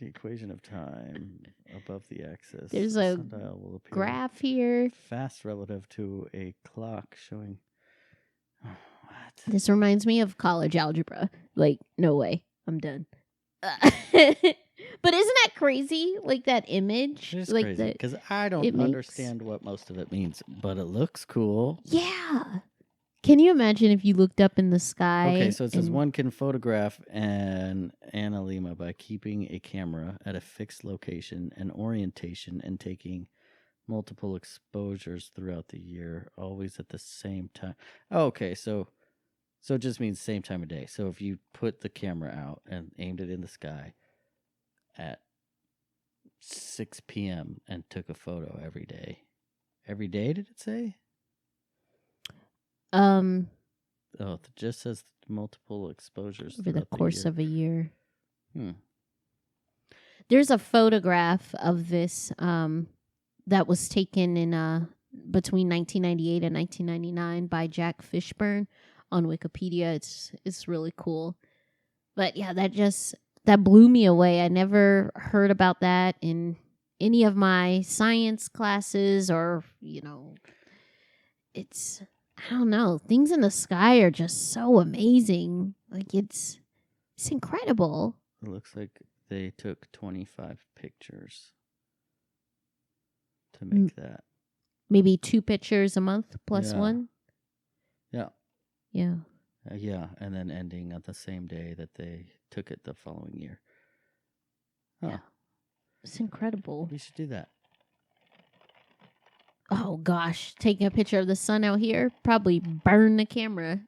Speaker 2: equation of time above the axis.
Speaker 3: There's a graph here.
Speaker 2: Fast relative to a clock showing. Oh, what?
Speaker 3: This reminds me of college algebra. Like, no way. I'm done. But isn't that crazy? Like that image?
Speaker 2: It's
Speaker 3: like
Speaker 2: crazy because I don't understand what most of it means, but it looks cool.
Speaker 3: Yeah. Can you imagine if you looked up in the sky?
Speaker 2: Okay, so it says one can photograph an Analemma by keeping a camera at a fixed location and orientation and taking Multiple exposures throughout the year, always at the same time. Oh, okay, so it just means same time of day. So if you put the camera out and aimed it in the sky at 6 p.m. and took a photo every day. Every day, did it say?
Speaker 3: Um,
Speaker 2: Oh, it just says multiple exposures
Speaker 3: over the
Speaker 2: throughout
Speaker 3: course
Speaker 2: year.
Speaker 3: of a year.
Speaker 2: Hmm.
Speaker 3: There's a photograph of this that was taken in between 1998 and 1999 by Jack Fishburne on Wikipedia. It's really cool. But yeah, that blew me away. I never heard about that in any of my science classes, or it's, I don't know, things in the sky are just so amazing. Like it's incredible.
Speaker 2: It looks like they took 25 pictures to make that.
Speaker 3: Maybe 2 pictures a month plus
Speaker 2: Yeah.
Speaker 3: one.
Speaker 2: Yeah.
Speaker 3: Yeah.
Speaker 2: Yeah, and then ending on the same day that they took it the following year. Huh.
Speaker 3: Yeah. It's incredible.
Speaker 2: We should do that.
Speaker 3: Oh gosh, taking a picture of the sun out here, probably burn the camera.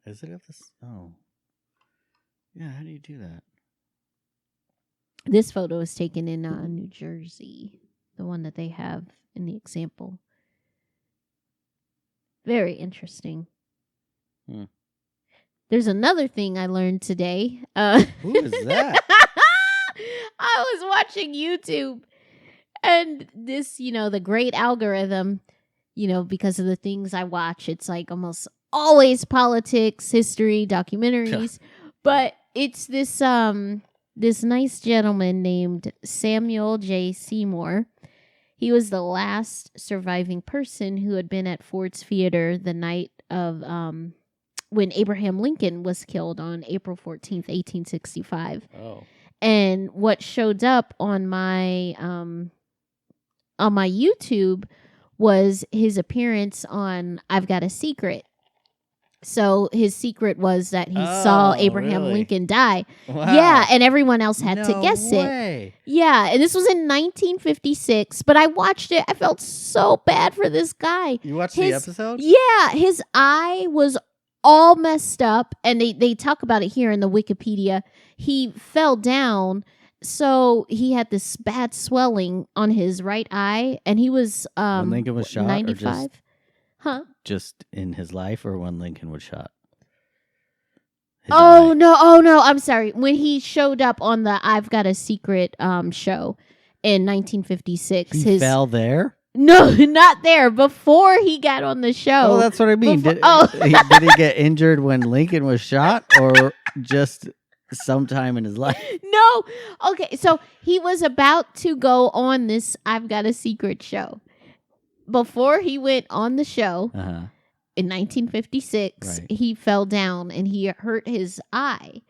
Speaker 2: Is it of this? Oh. Yeah, how do you do that?
Speaker 3: This photo was taken in New Jersey, the one that they have in the example. Very interesting. There's another thing I learned today.
Speaker 2: Who is that?
Speaker 3: I was watching YouTube, and this, the great algorithm, because of the things I watch, it's like almost always politics, history, documentaries, but it's this nice gentleman named Samuel J. Seymour. He was the last surviving person who had been at Ford's Theater the night of when Abraham Lincoln was killed on April 14th, 1865.
Speaker 2: Oh.
Speaker 3: And what showed up on my YouTube was his appearance on I've Got a Secret. So his secret was that he saw Abraham Lincoln die.
Speaker 2: Wow.
Speaker 3: Yeah, and everyone else had to guess
Speaker 2: it.
Speaker 3: Yeah, and this was in 1956, but I watched it. I felt so bad for this guy.
Speaker 2: You watched the episode?
Speaker 3: Yeah, his eye was all messed up, and they talk about it here in the Wikipedia. He fell down, so he had this bad swelling on his right eye, and he was
Speaker 2: when Lincoln was shot,
Speaker 3: 95.
Speaker 2: Just in his life, or when Lincoln was shot?
Speaker 3: Oh no, I'm sorry. When he showed up on the I've Got a Secret show in 1956.
Speaker 2: He fell there?
Speaker 3: No, not there. Before he got on the show.
Speaker 2: Oh, that's what I mean. Did he get injured when Lincoln was shot, or just sometime in his life?
Speaker 3: No. Okay, so he was about to go on this I've Got a Secret show. Before he went on the show in 1956, he fell down and he hurt his eye.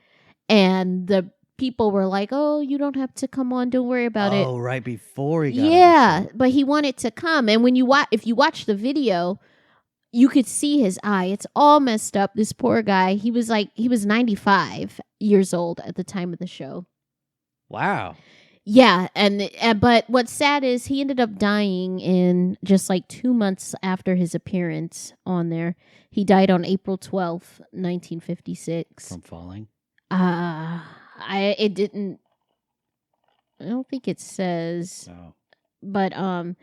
Speaker 3: And the people were like, oh, you don't have to come on. Don't worry about it.
Speaker 2: Oh, right before he got on the show.
Speaker 3: But he wanted to come. And when if you watch the video, you could see his eye. It's all messed up. This poor guy, he was 95 years old at the time of the show.
Speaker 2: Wow.
Speaker 3: Yeah, but what's sad is he ended up dying in just 2 months after his appearance on there. He died on April 12th, 1956.
Speaker 2: From falling?
Speaker 3: I don't think it says.
Speaker 2: Oh.
Speaker 3: But I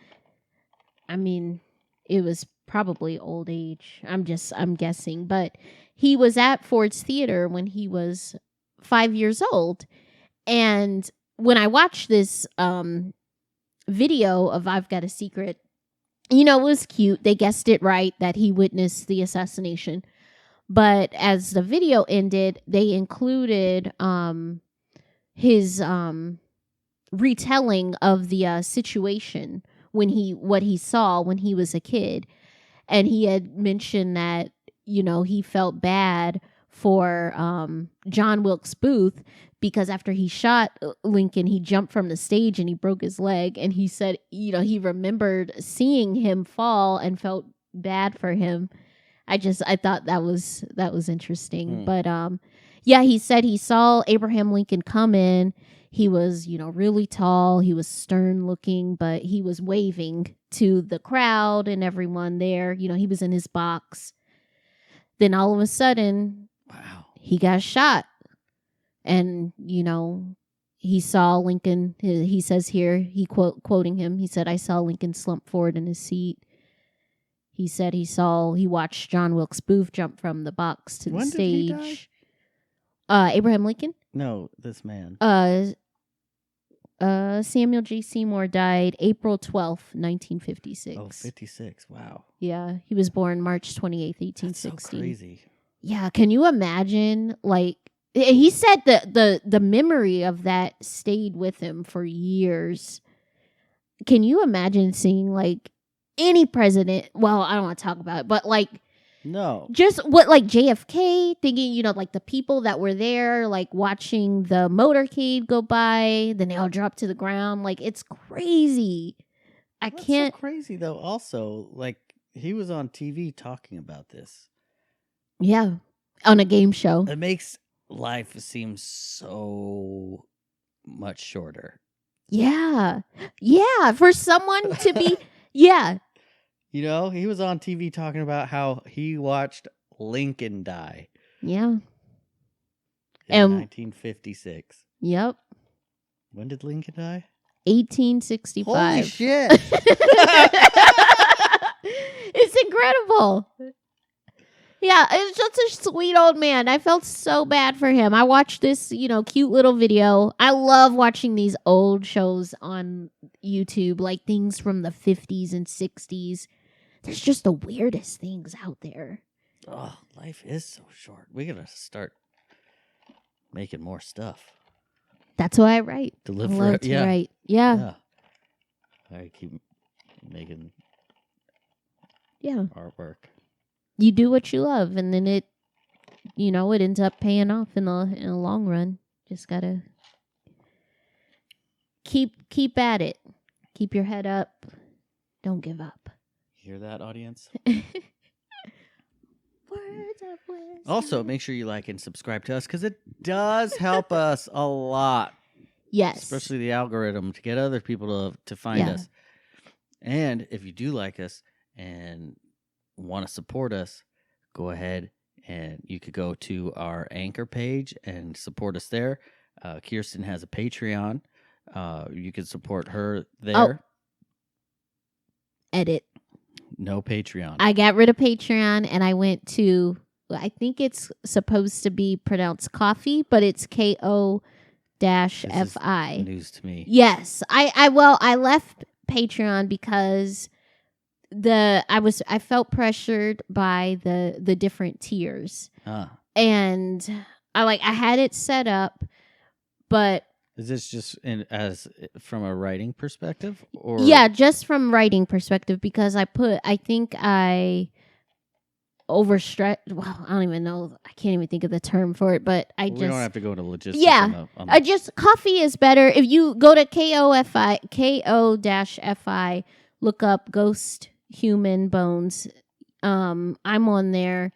Speaker 3: mean, it was probably old age. I'm guessing, but he was at Ford's Theater when he was 5 years old, and when I watched this video of I've Got a Secret, it was cute. They guessed it right that he witnessed the assassination. But as the video ended, they included his retelling of the situation what he saw when he was a kid. And he had mentioned that, he felt bad for John Wilkes Booth, because after he shot Lincoln, he jumped from the stage and he broke his leg. And he said, he remembered seeing him fall and felt bad for him. I thought that was interesting. But Yeah, he said he saw Abraham Lincoln come in. He was, really tall. He was stern looking, but he was waving to the crowd and everyone there. He was in his box. Then all of a sudden,
Speaker 2: Wow.
Speaker 3: he got shot. And, he saw Lincoln. He says here, quoting him, he said, "I saw Lincoln slump forward in his seat." He said he watched John Wilkes Booth jump from the box to the stage.
Speaker 2: When did he die?
Speaker 3: Abraham Lincoln?
Speaker 2: No, this man.
Speaker 3: Samuel J. Seymour died April 12th, 1956.
Speaker 2: Oh, 56. Wow.
Speaker 3: Yeah, he was born March 28th, 1860.
Speaker 2: That's so crazy.
Speaker 3: Yeah, can you imagine? Like, he said the memory of that stayed with him for years. Can you imagine seeing, like, any president? Well, I don't want to talk about it, but, like,
Speaker 2: no.
Speaker 3: Just what, like, JFK, thinking, like, the people that were there, like, watching the motorcade go by, then they all drop to the ground. Like, it's crazy.
Speaker 2: That's
Speaker 3: can't.
Speaker 2: so crazy, though, also. Like, he was on TV talking about this.
Speaker 3: Yeah, on a game show.
Speaker 2: It makes life seem so much shorter.
Speaker 3: Yeah. Yeah, for someone to be... Yeah.
Speaker 2: He was on TV talking about how he watched Lincoln die.
Speaker 3: Yeah.
Speaker 2: In 1956.
Speaker 3: Yep.
Speaker 2: When did Lincoln die?
Speaker 3: 1865.
Speaker 2: Holy shit.
Speaker 3: It's incredible. Yeah, it's just a sweet old man. I felt so bad for him. I watched this, cute little video. I love watching these old shows on YouTube, like things from the 50s and 60s. There's just the weirdest things out there.
Speaker 2: Oh, life is so short. We gotta start making more stuff.
Speaker 3: That's why I write.
Speaker 2: To live
Speaker 3: I
Speaker 2: for
Speaker 3: love
Speaker 2: it.
Speaker 3: to
Speaker 2: Yeah.
Speaker 3: write. Yeah.
Speaker 2: I keep making
Speaker 3: Yeah.
Speaker 2: artwork.
Speaker 3: You do what you love, and then it ends up paying off in the long run. Just gotta keep at it. Keep your head up. Don't give up.
Speaker 2: Hear that, audience?
Speaker 3: Words of wisdom.
Speaker 2: Also, make sure you like and subscribe to us because it does help us a lot.
Speaker 3: Yes.
Speaker 2: Especially the algorithm to get other people to find us. And if you do like us and want to support us, go ahead and you could go to our Anchor page and support us there. Kirsten has a Patreon. You can support her there.
Speaker 3: Oh. Edit.
Speaker 2: No Patreon.
Speaker 3: I got rid of Patreon and I went to, I think it's supposed to be pronounced coffee, but it's KO-FI.
Speaker 2: News to me.
Speaker 3: Yes. I left Patreon because I felt pressured by the different tiers. And I had it set up, but
Speaker 2: is this just from a writing perspective, or
Speaker 3: yeah, just from writing perspective, because I think I overstretched. Well, I don't even know. I can't even think of the term for it, but we
Speaker 2: don't have to go into logistics.
Speaker 3: Yeah, coffee is better. If you go to KO-FI, look up Ghosthumanbones. I'm on there.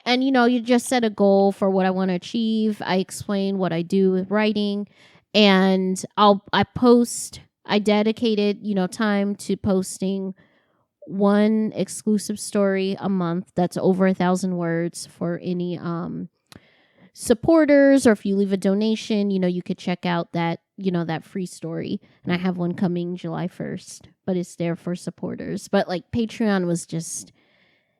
Speaker 3: And, you just set a goal for what I want to achieve. I explain what I do with writing. And I dedicated, time to posting one exclusive story a month that's over 1,000 words for any supporters. Or if you leave a donation, you could check out that, that free story. And I have one coming July 1st. But it's there for supporters. But, Patreon was just...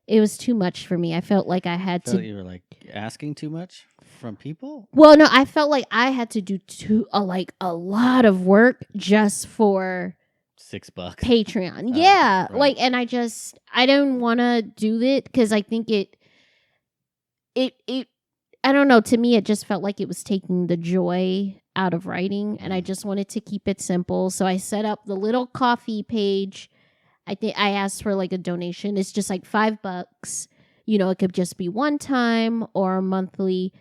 Speaker 3: It was too much for me. I felt like I had to...
Speaker 2: You were asking too much from people?
Speaker 3: Well, no, I felt like I had to do a lot of work just for
Speaker 2: $6
Speaker 3: Patreon. Yeah.
Speaker 2: Right.
Speaker 3: And I don't want to do it because I think it I don't know. To me, it just felt like it was taking the joy out of writing, and I just wanted to keep it simple. So I set up the little coffee page. I think I asked for a donation. It's just $5. It could just be one time or monthly.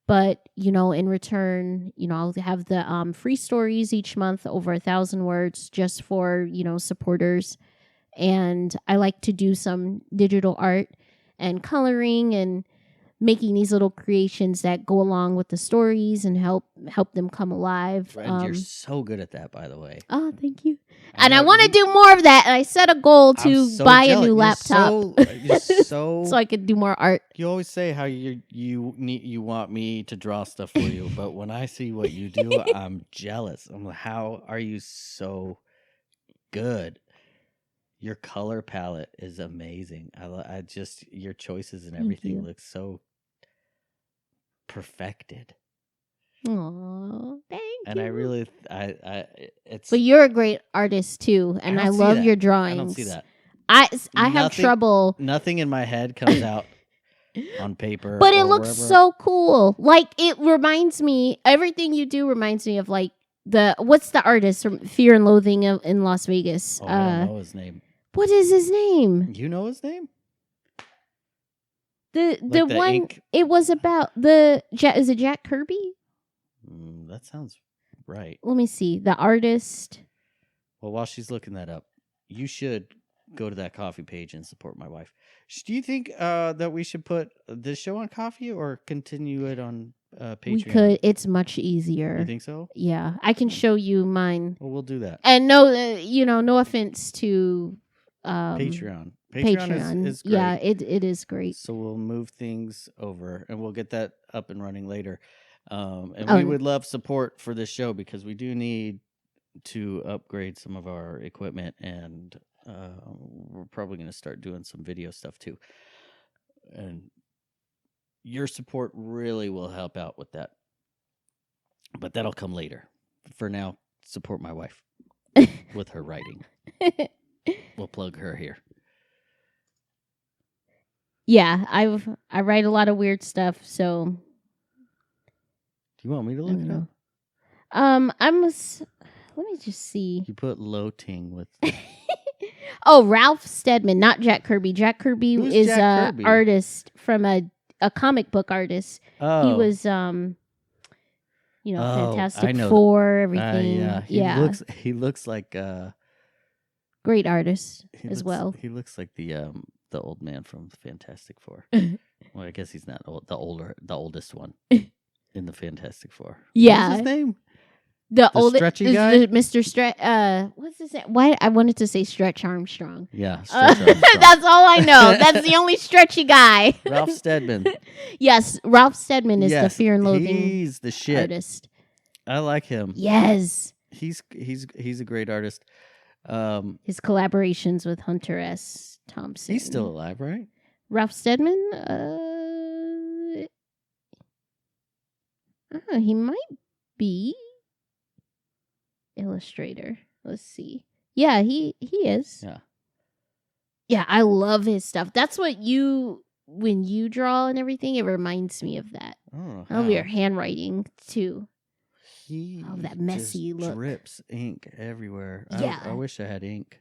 Speaker 3: But, in return, I'll have the free stories each month over 1,000 words just for, supporters. And I like to do some digital art and coloring and making these little creations that go along with the stories and help them come alive.
Speaker 2: And you're so good at that, by the way.
Speaker 3: Oh, thank you. And I want to do more of that. And I set a goal to buy a new laptop
Speaker 2: You're so
Speaker 3: so I could do more art.
Speaker 2: You always say how you want me to draw stuff for you, but when I see what you do, I'm jealous. I'm like, how are you so good? Your color palette is amazing. I just your choices and everything look so perfected.
Speaker 3: Aww, thank you.
Speaker 2: And I really, it's.
Speaker 3: But you're a great artist too, and I love your drawings.
Speaker 2: I don't see that.
Speaker 3: I have trouble.
Speaker 2: Nothing in my head comes out on paper.
Speaker 3: But it looks so cool. Like it reminds me. Everything you do reminds me of like what's the artist from Fear and Loathing in Las Vegas?
Speaker 2: Oh, I don't know his name.
Speaker 3: What is his name?
Speaker 2: You know his name?
Speaker 3: The
Speaker 2: like
Speaker 3: one
Speaker 2: ink?
Speaker 3: It was about is it Jack Kirby?
Speaker 2: That sounds right.
Speaker 3: Let me see. The artist.
Speaker 2: Well, while she's looking that up, you should go to that coffee page and support my wife. Do you think that we should put this show on Coffee or continue it on Patreon?
Speaker 3: We could. It's much easier.
Speaker 2: You think so?
Speaker 3: Yeah, I can show you mine.
Speaker 2: Well, we'll do that.
Speaker 3: And no offense to
Speaker 2: Patreon. Patreon is great.
Speaker 3: Yeah, it is great.
Speaker 2: So we'll move things over and we'll get that up and running later. We would love support for this show because we do need to upgrade some of our equipment and we're probably going to start doing some video stuff too. And your support really will help out with that. But that'll come later. For now, support my wife with her writing. We'll plug her here.
Speaker 3: Yeah, I write a lot of weird stuff, so.
Speaker 2: Do you want me to look it up?
Speaker 3: Let me just see.
Speaker 2: You put Loting with.
Speaker 3: Oh, Ralph Steadman, not Jack Kirby. Jack Kirby is an artist from a comic book artist.
Speaker 2: Oh.
Speaker 3: He was Fantastic Four, everything.
Speaker 2: He looks like
Speaker 3: great artist as well.
Speaker 2: He looks like the old man from Fantastic Four. Well, I guess he's not old, the oldest one in the Fantastic Four.
Speaker 3: Yeah.
Speaker 2: What's his name?
Speaker 3: The oldest
Speaker 2: stretchy guy?
Speaker 3: Mr. Stretch. What's his name? Why I wanted to say Stretch Armstrong.
Speaker 2: Yeah, Stretch Armstrong.
Speaker 3: That's all I know. That's the only stretchy guy.
Speaker 2: Ralph Steadman.
Speaker 3: Yes, Ralph Steadman is the Fear and Loathing.
Speaker 2: He's the shit
Speaker 3: artist.
Speaker 2: I like him.
Speaker 3: Yes,
Speaker 2: he's a great artist.
Speaker 3: His collaborations with Hunter S. Thompson.
Speaker 2: He's still alive, right?
Speaker 3: Ralph Steadman. He might be. Illustrator. Let's see. Yeah, he is.
Speaker 2: Yeah.
Speaker 3: Yeah, I love his stuff. That's what when you draw and everything, it reminds me of that. I love your handwriting too. That messy look.
Speaker 2: Drips ink everywhere.
Speaker 3: Yeah.
Speaker 2: I wish I had ink.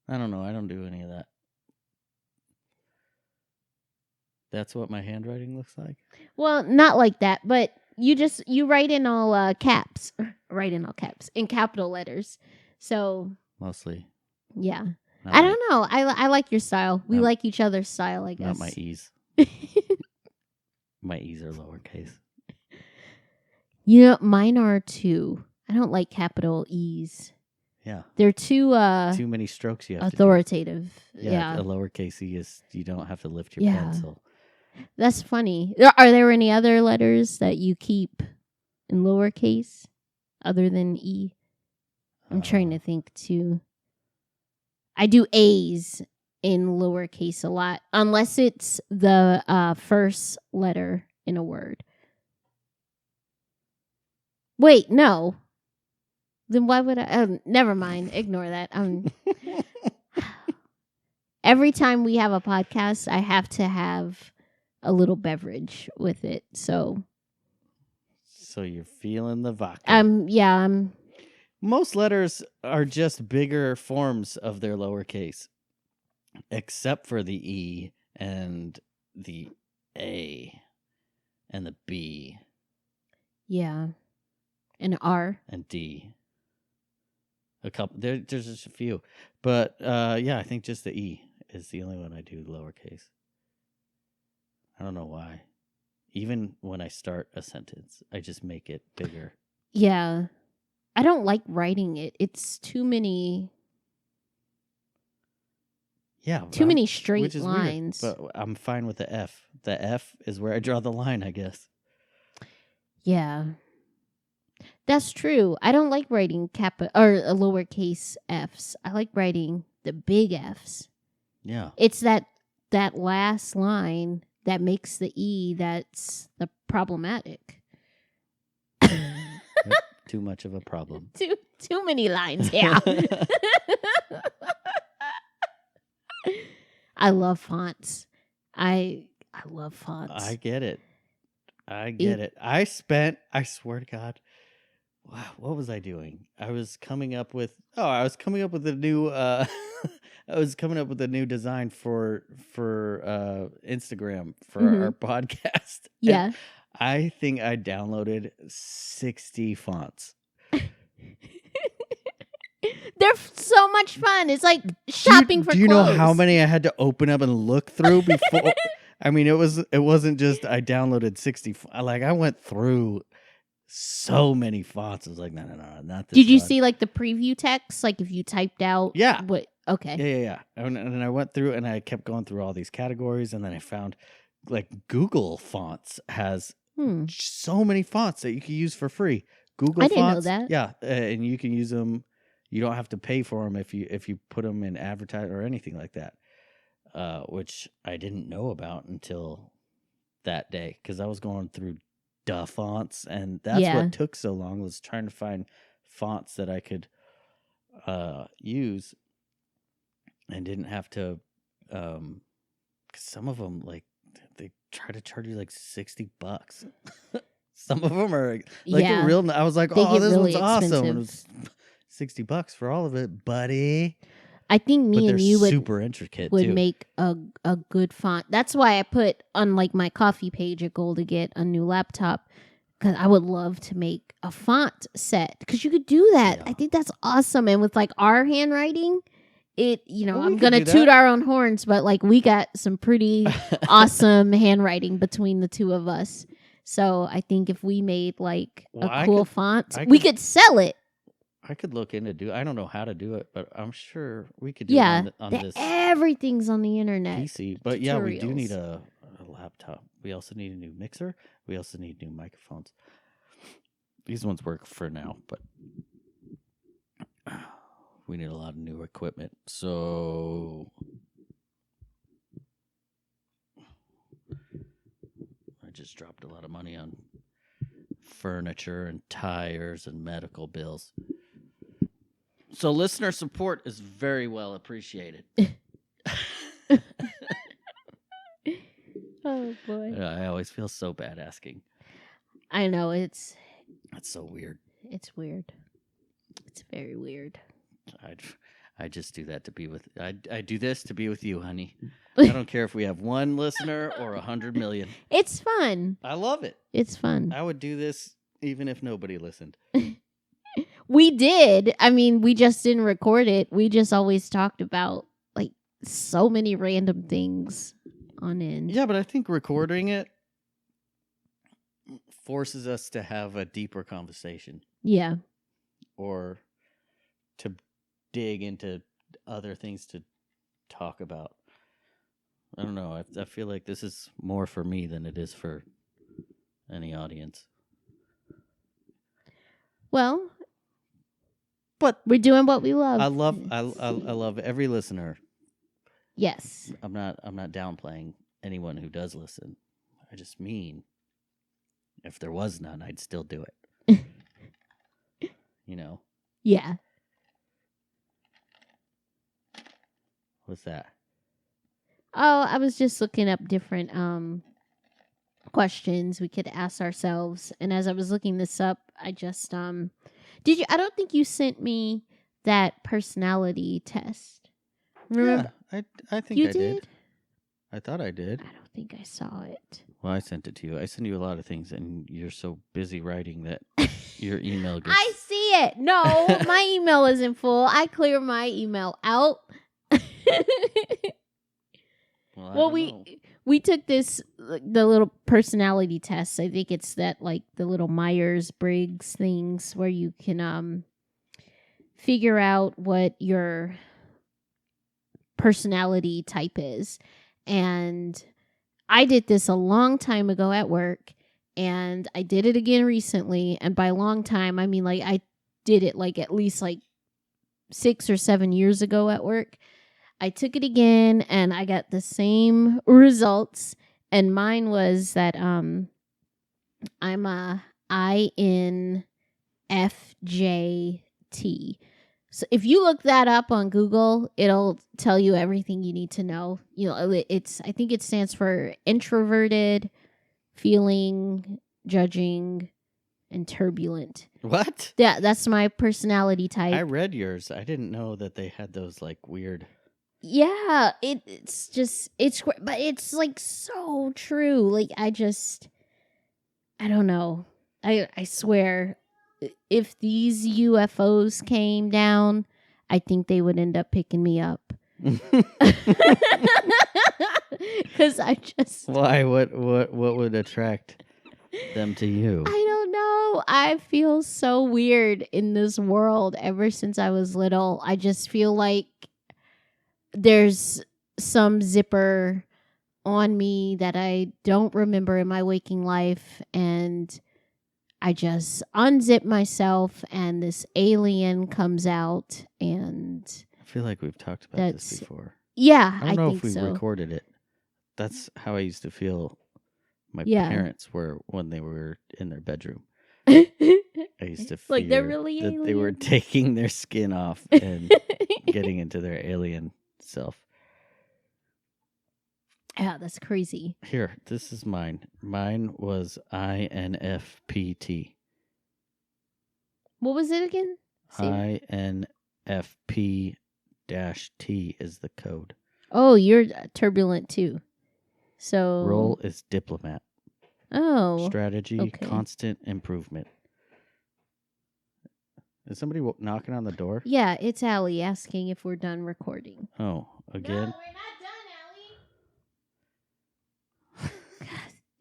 Speaker 2: I don't know. I don't do any of that. That's what my handwriting looks like?
Speaker 3: Well, not like that, but you write in all caps. Write in all caps. In capital letters. So
Speaker 2: mostly.
Speaker 3: Yeah. I don't know. I like your style. We like each other's style, I guess.
Speaker 2: Not my E's. My E's are lowercase.
Speaker 3: Mine are too. I don't like capital E's.
Speaker 2: Yeah.
Speaker 3: They're too
Speaker 2: many strokes you have
Speaker 3: authoritative.
Speaker 2: To do. Yeah. A lowercase E is you don't have to lift your pencil.
Speaker 3: That's funny. Are there any other letters that you keep in lowercase other than E? I'm trying to think too. I do A's in lowercase a lot, unless it's the first letter in a word. Wait, no. Then why would I? Never mind. Ignore that. Every time we have a podcast, I have to have a little beverage with it. So
Speaker 2: you're feeling the vodka.
Speaker 3: Yeah.
Speaker 2: Most letters are just bigger forms of their lowercase, except for the E and the A and the B.
Speaker 3: Yeah. And R.
Speaker 2: And D. A couple. There's just a few. But, I think just the E is the only one I do lowercase. I don't know why. Even when I start a sentence, I just make it bigger.
Speaker 3: Yeah. I don't like writing it. It's too many straight
Speaker 2: which is
Speaker 3: lines.
Speaker 2: Weird, but I'm fine with the F. The F is where I draw the line, I guess.
Speaker 3: Yeah. That's true. I don't like writing lowercase f's. I like writing the big F's.
Speaker 2: Yeah.
Speaker 3: It's that last line that makes the E that's the problematic.
Speaker 2: Too much of a problem.
Speaker 3: Too many lines, yeah. I love fonts. I love fonts.
Speaker 2: I get it. I swear to God, wow, what was I doing? I was coming up with a new design for Instagram for our podcast.
Speaker 3: Yeah.
Speaker 2: And I think I downloaded 60 fonts.
Speaker 3: They're so much fun. It's like shopping for clothes.
Speaker 2: Do you know how many I had to open up and look through before? I mean, it wasn't just I downloaded 60. Like, I went through so many fonts. I was like, no, not this.
Speaker 3: Did you see like the preview text? Like if you typed out,
Speaker 2: yeah,
Speaker 3: what? Okay,
Speaker 2: yeah. And I went through and I kept going through all these categories, and then I found like Google Fonts has so many fonts that you can use for free. Google Fonts,
Speaker 3: I didn't know that.
Speaker 2: Yeah, and you can use them. You don't have to pay for them if you put them in advertise or anything like that, which I didn't know about until that day because I was going through fonts, and that's what took so long, was trying to find fonts that I could use and didn't have to. 'Cause some of them, like, they try to charge you like $60. Some of them are like a real. I was like, oh, this
Speaker 3: really
Speaker 2: one's awesome.
Speaker 3: expensive.
Speaker 2: And it was $60 for all of it, buddy.
Speaker 3: I think me and you
Speaker 2: super intricate
Speaker 3: would
Speaker 2: too.
Speaker 3: make a good font. That's why I put on like my coffee page a goal to get a new laptop, because I would love to make a font set, because you could do that.
Speaker 2: Yeah.
Speaker 3: I think that's awesome. And with like our handwriting, I'm gonna
Speaker 2: do
Speaker 3: toot
Speaker 2: that.
Speaker 3: our own horns, but like we got some pretty awesome handwriting between the two of us. So I think if we made like a cool font, we could sell it.
Speaker 2: I could look into I don't know how to do it, but I'm sure we could do it on this
Speaker 3: everything's on the internet.
Speaker 2: PC. But yeah, we do
Speaker 3: tutorials.
Speaker 2: need a laptop. We also need a new mixer. We also need new microphones. These ones work for now, but we need a lot of new equipment. So I just dropped a lot of money on furniture and tires and medical bills. So listener support is very well appreciated.
Speaker 3: Oh boy.
Speaker 2: I always feel so bad asking.
Speaker 3: I know,
Speaker 2: That's so weird.
Speaker 3: it's weird. It's very weird.
Speaker 2: I just do that to be with. I do this to be with you, honey. I don't care if we have one listener or 100 million.
Speaker 3: It's fun.
Speaker 2: I love it.
Speaker 3: It's fun.
Speaker 2: I would do this even if nobody listened.
Speaker 3: We did. I mean, we just didn't record it. We just always talked about like so many random things on end.
Speaker 2: Yeah, but I think recording it forces us to have a deeper conversation.
Speaker 3: Yeah.
Speaker 2: Or to dig into other things to talk about. I don't know. I feel like this is more for me than it is for any audience.
Speaker 3: Well,
Speaker 2: but
Speaker 3: we're doing what we love.
Speaker 2: I love every listener.
Speaker 3: Yes.
Speaker 2: I'm not downplaying anyone who does listen. I just mean if there was none, I'd still do it. You know?
Speaker 3: Yeah.
Speaker 2: What's that?
Speaker 3: Oh, I was just looking up different questions we could ask ourselves, and as I was looking this up, I just I don't think you sent me that personality test. Remember?
Speaker 2: Yeah, I think
Speaker 3: you
Speaker 2: I did. I thought I did.
Speaker 3: I don't think I saw it.
Speaker 2: Well, I sent it to you. I send you a lot of things, and you're so busy writing that your email gets...
Speaker 3: I see it. No, my email isn't full. I clear my email out.
Speaker 2: Well,
Speaker 3: we we took this, the little personality test. I think it's that, like, the little Myers-Briggs things where you can figure out what your personality type is. And I did this a long time ago at work, and I did it again recently. And by long time, I mean, like, I did it like at least like 6 or 7 years ago at work. I took it again and I got the same results. And mine was that I'm a INFJT. So if you look that up on Google, it'll tell you everything you need to know. You know, I think it stands for introverted, feeling, judging, and turbulent.
Speaker 2: What?
Speaker 3: Yeah, that's my personality type.
Speaker 2: I read yours. I didn't know that they had those like weird.
Speaker 3: Yeah, it's but it's like so true. Like I don't know. I swear, if these UFOs came down, I think they would end up picking me up. Because I just
Speaker 2: Why? What would attract them to you?
Speaker 3: I don't know. I feel so weird in this world ever since I was little. I just feel like there's some zipper on me that I don't remember in my waking life, and I just unzip myself and this alien comes out, and
Speaker 2: I feel like we've talked about this before.
Speaker 3: Yeah,
Speaker 2: I don't know
Speaker 3: think
Speaker 2: if we
Speaker 3: so.
Speaker 2: recorded it. That's how I used to feel my
Speaker 3: Yeah.
Speaker 2: parents were when they were in their bedroom. I used to feel
Speaker 3: Like they're really
Speaker 2: that they were
Speaker 3: aliens?
Speaker 2: taking their skin off and getting into their alien self.
Speaker 3: Yeah, that's crazy.
Speaker 2: Here, this is mine. Mine was INFPT.
Speaker 3: What was it again?
Speaker 2: INFP-T is the code.
Speaker 3: Oh, you're turbulent too. So
Speaker 2: Role is diplomat.
Speaker 3: Oh,
Speaker 2: Strategy,
Speaker 3: okay.
Speaker 2: constant improvement. Is somebody knocking on the door?
Speaker 3: Yeah, it's Allie asking if we're done recording.
Speaker 2: Oh, again?
Speaker 3: No, we're not done,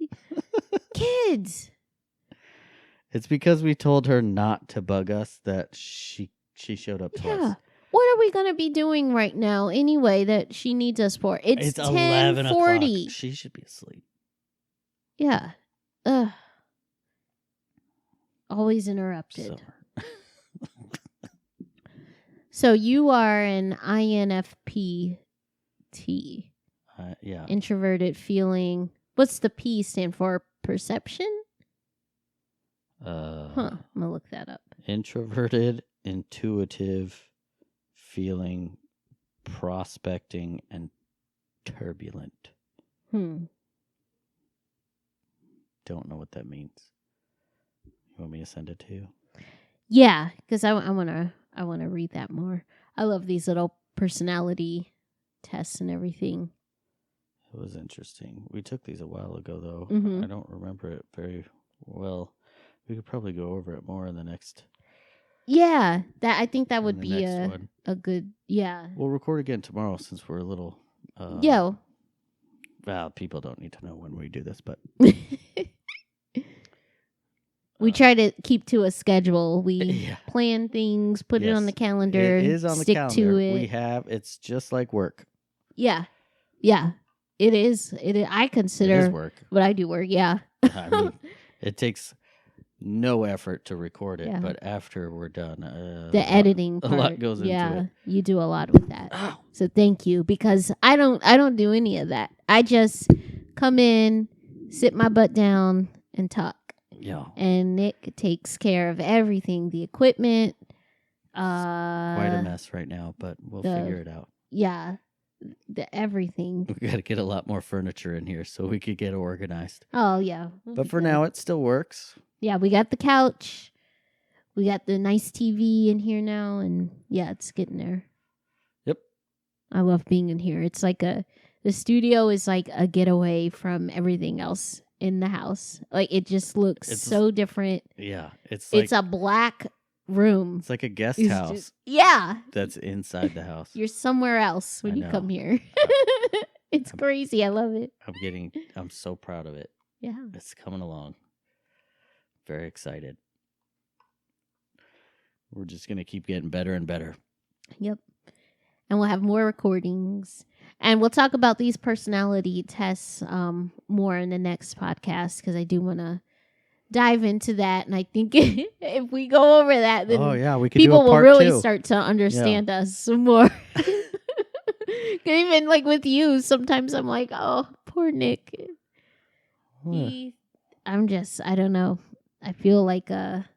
Speaker 3: Allie. Kids.
Speaker 2: It's because we told her not to bug us that she showed up twice.
Speaker 3: Yeah. What are we going to be doing right now anyway that she needs us for? It's
Speaker 2: 11
Speaker 3: 10:40.
Speaker 2: o'clock. She should be asleep.
Speaker 3: Yeah. Ugh. Always interrupted.
Speaker 2: Summer.
Speaker 3: So you are an INFP.
Speaker 2: Yeah.
Speaker 3: Introverted feeling. What's the P stand for? Perception? I'm going to look that up.
Speaker 2: Introverted, intuitive, feeling, prospecting, and turbulent.
Speaker 3: Hmm.
Speaker 2: Don't know what that means. You want me to send it to you?
Speaker 3: Yeah, because I want to read that more. I love these little personality tests and everything.
Speaker 2: It was interesting. We took these a while ago, though.
Speaker 3: Mhm.
Speaker 2: I don't remember it very well. We could probably go over it more in the next.
Speaker 3: Yeah, I think that would
Speaker 2: in the
Speaker 3: be
Speaker 2: next one.
Speaker 3: a good, yeah.
Speaker 2: We'll record again tomorrow since we're a little.
Speaker 3: Yo.
Speaker 2: Well, people don't need to know when we do this, but
Speaker 3: We try to keep to a schedule. We
Speaker 2: Yeah.
Speaker 3: plan things, put it
Speaker 2: Yes.
Speaker 3: on the calendar,
Speaker 2: It is on the
Speaker 3: stick
Speaker 2: calendar.
Speaker 3: to it.
Speaker 2: It's just like work.
Speaker 3: Yeah. Yeah. It is. I
Speaker 2: It
Speaker 3: consider
Speaker 2: is work.
Speaker 3: what I do work. Yeah.
Speaker 2: I mean, it takes no effort to record it,
Speaker 3: Yeah.
Speaker 2: but after we're done,
Speaker 3: The editing
Speaker 2: a
Speaker 3: part.
Speaker 2: lot goes into
Speaker 3: yeah,
Speaker 2: it.
Speaker 3: you do a lot with that.
Speaker 2: Ow.
Speaker 3: So thank you, because I don't do any of that. I just come in, sit my butt down, and talk.
Speaker 2: Yeah.
Speaker 3: And Nick takes care of everything, the equipment.
Speaker 2: Quite a mess right now, but we'll figure it out.
Speaker 3: Yeah, the everything.
Speaker 2: We got to get a lot more furniture in here so we could get organized.
Speaker 3: Oh yeah.
Speaker 2: But for now, it still works.
Speaker 3: Yeah, we got the couch. We got the nice TV in here now, and yeah, it's getting there.
Speaker 2: Yep.
Speaker 3: I love being in here. It's like the studio is like a getaway from everything else in the house. Like it just looks so different.
Speaker 2: Yeah, it's like
Speaker 3: It's a black room.
Speaker 2: it's like a guest
Speaker 3: It's
Speaker 2: house
Speaker 3: just- yeah.
Speaker 2: that's inside the house.
Speaker 3: You're somewhere else when
Speaker 2: I
Speaker 3: you
Speaker 2: know.
Speaker 3: come here. It's crazy. I love it.
Speaker 2: I'm so proud of it.
Speaker 3: Yeah.
Speaker 2: It's coming along. Very excited. We're just going to keep getting better and better.
Speaker 3: Yep. And we'll have more recordings. And we'll talk about these personality tests more in the next podcast because I do want to dive into that. And I think if we go over that, then
Speaker 2: we could
Speaker 3: people
Speaker 2: do a
Speaker 3: will
Speaker 2: part
Speaker 3: really
Speaker 2: 2.
Speaker 3: start to understand us more. Even like with you, sometimes I'm like, oh, poor Nick. I don't know. I feel like a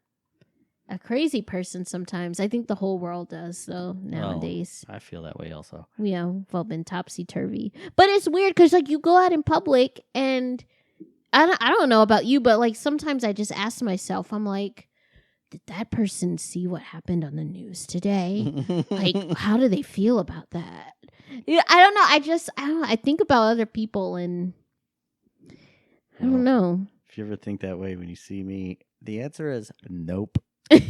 Speaker 3: crazy person sometimes. I think the whole world does, though, nowadays.
Speaker 2: Well, I feel that way also.
Speaker 3: We've all been topsy-turvy. But it's weird because, like, you go out in public and I don't know about you, but, like, sometimes I just ask myself, I'm like, did that person see what happened on the news today? Like, how do they feel about that? Yeah, I don't know. I think about other people and I don't know.
Speaker 2: If you ever think that way when you see me, the answer is nope. Don't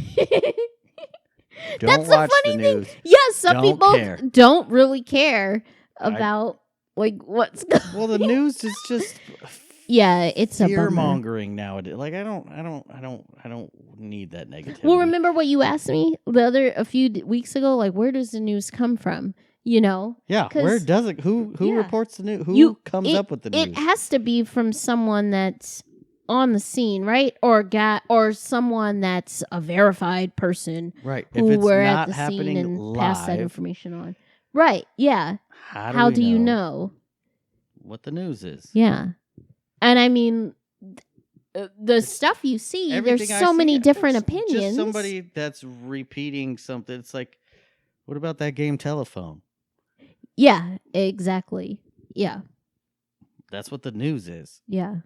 Speaker 2: watch the news.
Speaker 3: Yes, some people
Speaker 2: care.
Speaker 3: don't really care about like what's going on.
Speaker 2: Well, the news is just
Speaker 3: it's
Speaker 2: fear
Speaker 3: a bummer.
Speaker 2: mongering nowadays. Like I don't need that negativity.
Speaker 3: Well, remember what you asked me a few weeks ago? Like, where does the news come from? You know?
Speaker 2: Yeah. Where does it? Who reports the news? Who comes up with the news?
Speaker 3: It has to be from someone that's on the scene, right? Or someone that's a verified person,
Speaker 2: right?
Speaker 3: Who
Speaker 2: if it's
Speaker 3: were
Speaker 2: not
Speaker 3: at the
Speaker 2: happening
Speaker 3: scene and
Speaker 2: live,
Speaker 3: pass that information on, right? Yeah.
Speaker 2: How
Speaker 3: do you know
Speaker 2: what the news is?
Speaker 3: Yeah, and I mean, the stuff you see, there's so many different opinions.
Speaker 2: Just somebody that's repeating something. It's like, what about that game Telephone?
Speaker 3: Yeah, exactly. Yeah.
Speaker 2: That's what the news is.
Speaker 3: Yeah.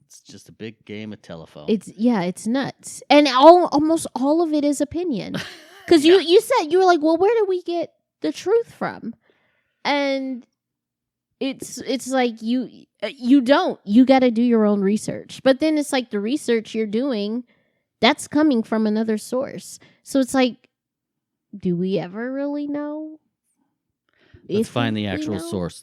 Speaker 2: It's just a big game of telephone.
Speaker 3: It's nuts. And almost all of it is opinion. Because you were like, well, where do we get the truth from? And it's like you got to do your own research. But then it's like the research you're doing, that's coming from another source. So it's like, do we ever really know?
Speaker 2: Let's find the actual source.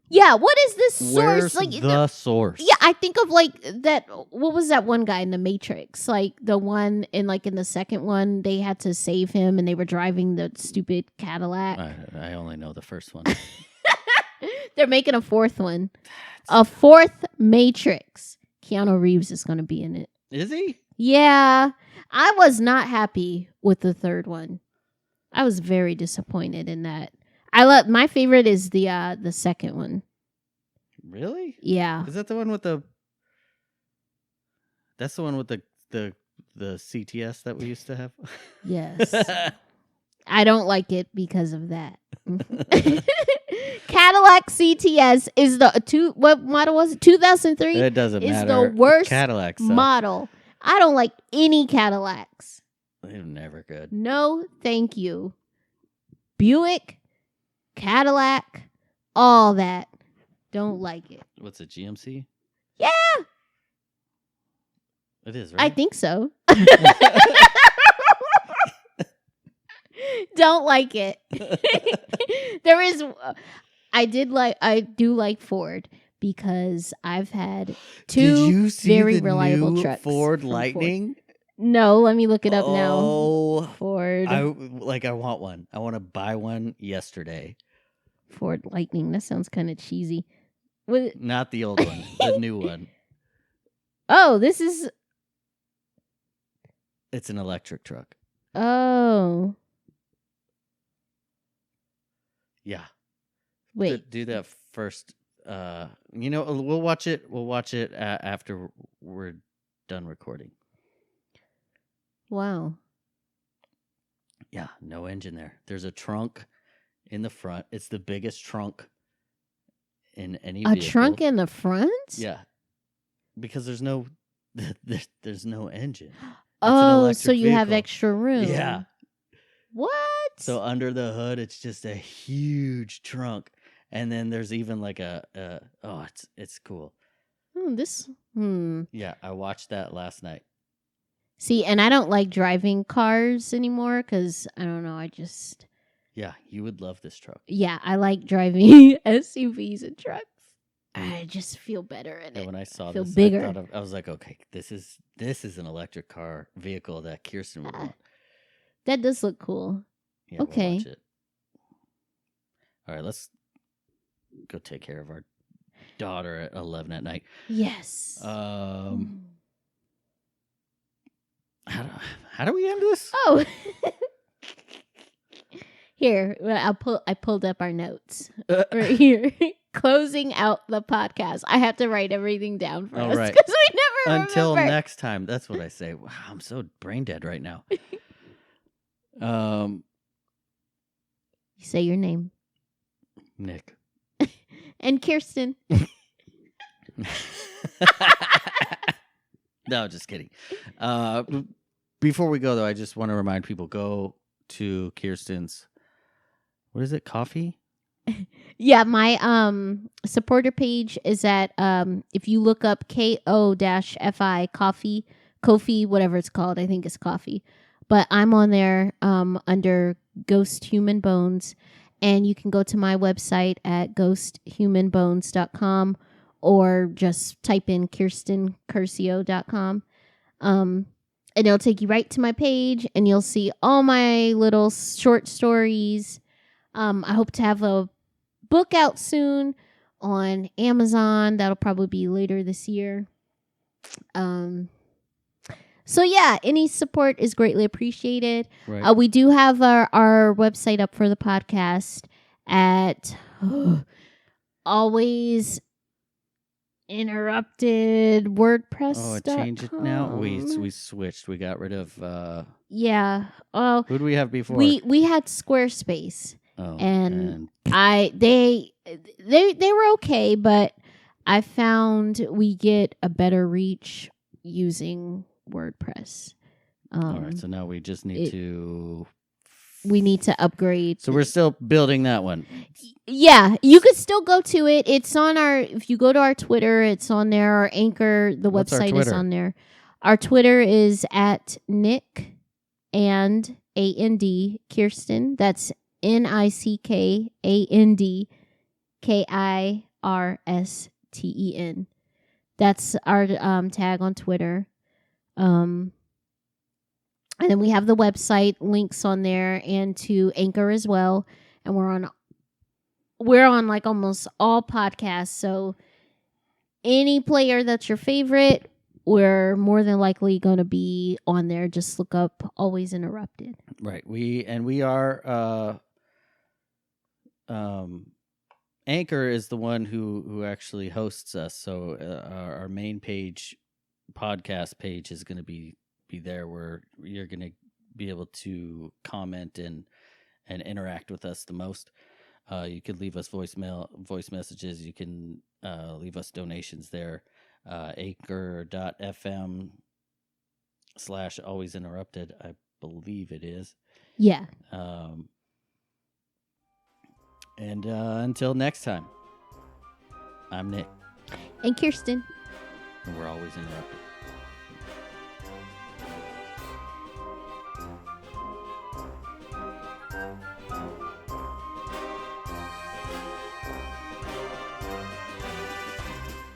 Speaker 3: Yeah, what is this source?
Speaker 2: Where's
Speaker 3: like
Speaker 2: the source?
Speaker 3: Yeah, I think of like that. What was that one guy in the Matrix? Like the one in the second one, they had to save him, and they were driving the stupid Cadillac.
Speaker 2: I only know the first one.
Speaker 3: They're making a fourth one, a fourth Matrix. Keanu Reeves is going to be in it.
Speaker 2: Is he?
Speaker 3: Yeah, I was not happy with the third one. I was very disappointed in that. My favorite is the second one.
Speaker 2: Really?
Speaker 3: Yeah.
Speaker 2: Is that the one with the? That's the one with the CTS that we used to have.
Speaker 3: Yes. I don't like it because of that. Cadillac CTS is what model was it? 2003.
Speaker 2: It doesn't matter.
Speaker 3: Is the worst
Speaker 2: Cadillac
Speaker 3: model. I don't like any Cadillacs.
Speaker 2: They're never good.
Speaker 3: No, thank you. Buick, Cadillac, all that. Don't like it.
Speaker 2: What's it, GMC?
Speaker 3: Yeah.
Speaker 2: It is, right?
Speaker 3: I think so. Don't like it. There is I do like Ford because I've had two very reliable trucks.
Speaker 2: Ford Lightning?
Speaker 3: No, let me look it up now.
Speaker 2: Oh,
Speaker 3: Ford.
Speaker 2: I want one. I want to buy one yesterday.
Speaker 3: Ford Lightning. That sounds kind of cheesy.
Speaker 2: Not the old one, the new one.
Speaker 3: Oh, this is.
Speaker 2: It's an electric truck.
Speaker 3: Oh.
Speaker 2: Yeah.
Speaker 3: Wait.
Speaker 2: Do that first. We'll watch it. We'll watch it after we're done recording.
Speaker 3: Wow.
Speaker 2: Yeah, no engine there. There's a trunk in the front. It's the biggest trunk in any vehicle.
Speaker 3: A trunk in the front?
Speaker 2: Yeah. Because there's no engine.
Speaker 3: Oh, so you
Speaker 2: vehicle.
Speaker 3: have extra room.
Speaker 2: Yeah.
Speaker 3: What?
Speaker 2: So under the hood, it's just a huge trunk. And then there's even like it's cool. Yeah, I watched that last night.
Speaker 3: See, and I don't like driving cars anymore because, I don't know,
Speaker 2: Yeah, you would love this truck.
Speaker 3: Yeah, I like driving SUVs and trucks. I just feel better in
Speaker 2: Yeah,
Speaker 3: it.
Speaker 2: when I saw
Speaker 3: feel
Speaker 2: this,
Speaker 3: bigger.
Speaker 2: I was like, okay, this is an electric car vehicle that Kirsten would want.
Speaker 3: That does look cool.
Speaker 2: Yeah,
Speaker 3: Okay.
Speaker 2: we'll watch it. All right, let's go take care of our daughter at 11 at night.
Speaker 3: Yes.
Speaker 2: How do we end this?
Speaker 3: Oh. Here, I pulled up our notes right here. Closing out the podcast. I have to write everything down for us
Speaker 2: right.
Speaker 3: because we never
Speaker 2: Until
Speaker 3: remember.
Speaker 2: next time. That's what I say. Wow, I'm so brain dead right now.
Speaker 3: You say your name.
Speaker 2: Nick.
Speaker 3: And Kirsten.
Speaker 2: No, just kidding. Before we go, though, I just want to remind people, go to Kirsten's, what is it, coffee?
Speaker 3: Yeah, my supporter page is at if you look up KO-FI coffee, Ko-fi, whatever it's called, I think it's coffee. But I'm on there under Ghosthumanbones, and you can go to my website at ghosthumanbones.com or just type in kirstencurcio.com. And it'll take you right to my page, and you'll see all my little short stories. I hope to have a book out soon on Amazon. That'll probably be later this year. So yeah, any support is greatly appreciated.
Speaker 2: Right.
Speaker 3: We do have our website up for the podcast at Always Interrupted WordPress.
Speaker 2: Oh, change it now. We switched. We got rid of.
Speaker 3: Yeah. Oh,
Speaker 2: who do we have before?
Speaker 3: We had Squarespace.
Speaker 2: Oh,
Speaker 3: and they were okay, but I found we get a better reach using WordPress.
Speaker 2: All right, so now we just need to
Speaker 3: upgrade.
Speaker 2: So we're still building that one.
Speaker 3: Yeah, you could still go to it. It's on if you go to our Twitter, it's on there. Our Anchor, the
Speaker 2: What's our
Speaker 3: website is
Speaker 2: Twitter?
Speaker 3: on there. Our Twitter is at Nick and AND Kirsten. That's NICKANDKIRSTEN. That's our tag on Twitter. And then we have the website links on there and to Anchor as well. And we're on like almost all podcasts. So any player that's your favorite, we're more than likely going to be on there. Just look up Always Interrupted.
Speaker 2: Right. We are Anchor is the one who actually hosts us. So our main page, podcast page, is going to be there where you're going to be able to comment and interact with us the most. You can leave us voice messages. You can leave us donations there. Anchor.fm/always interrupted, I believe it is.
Speaker 3: Yeah.
Speaker 2: And until next time, I'm Nick.
Speaker 3: And Kirsten.
Speaker 2: And we're always interrupted.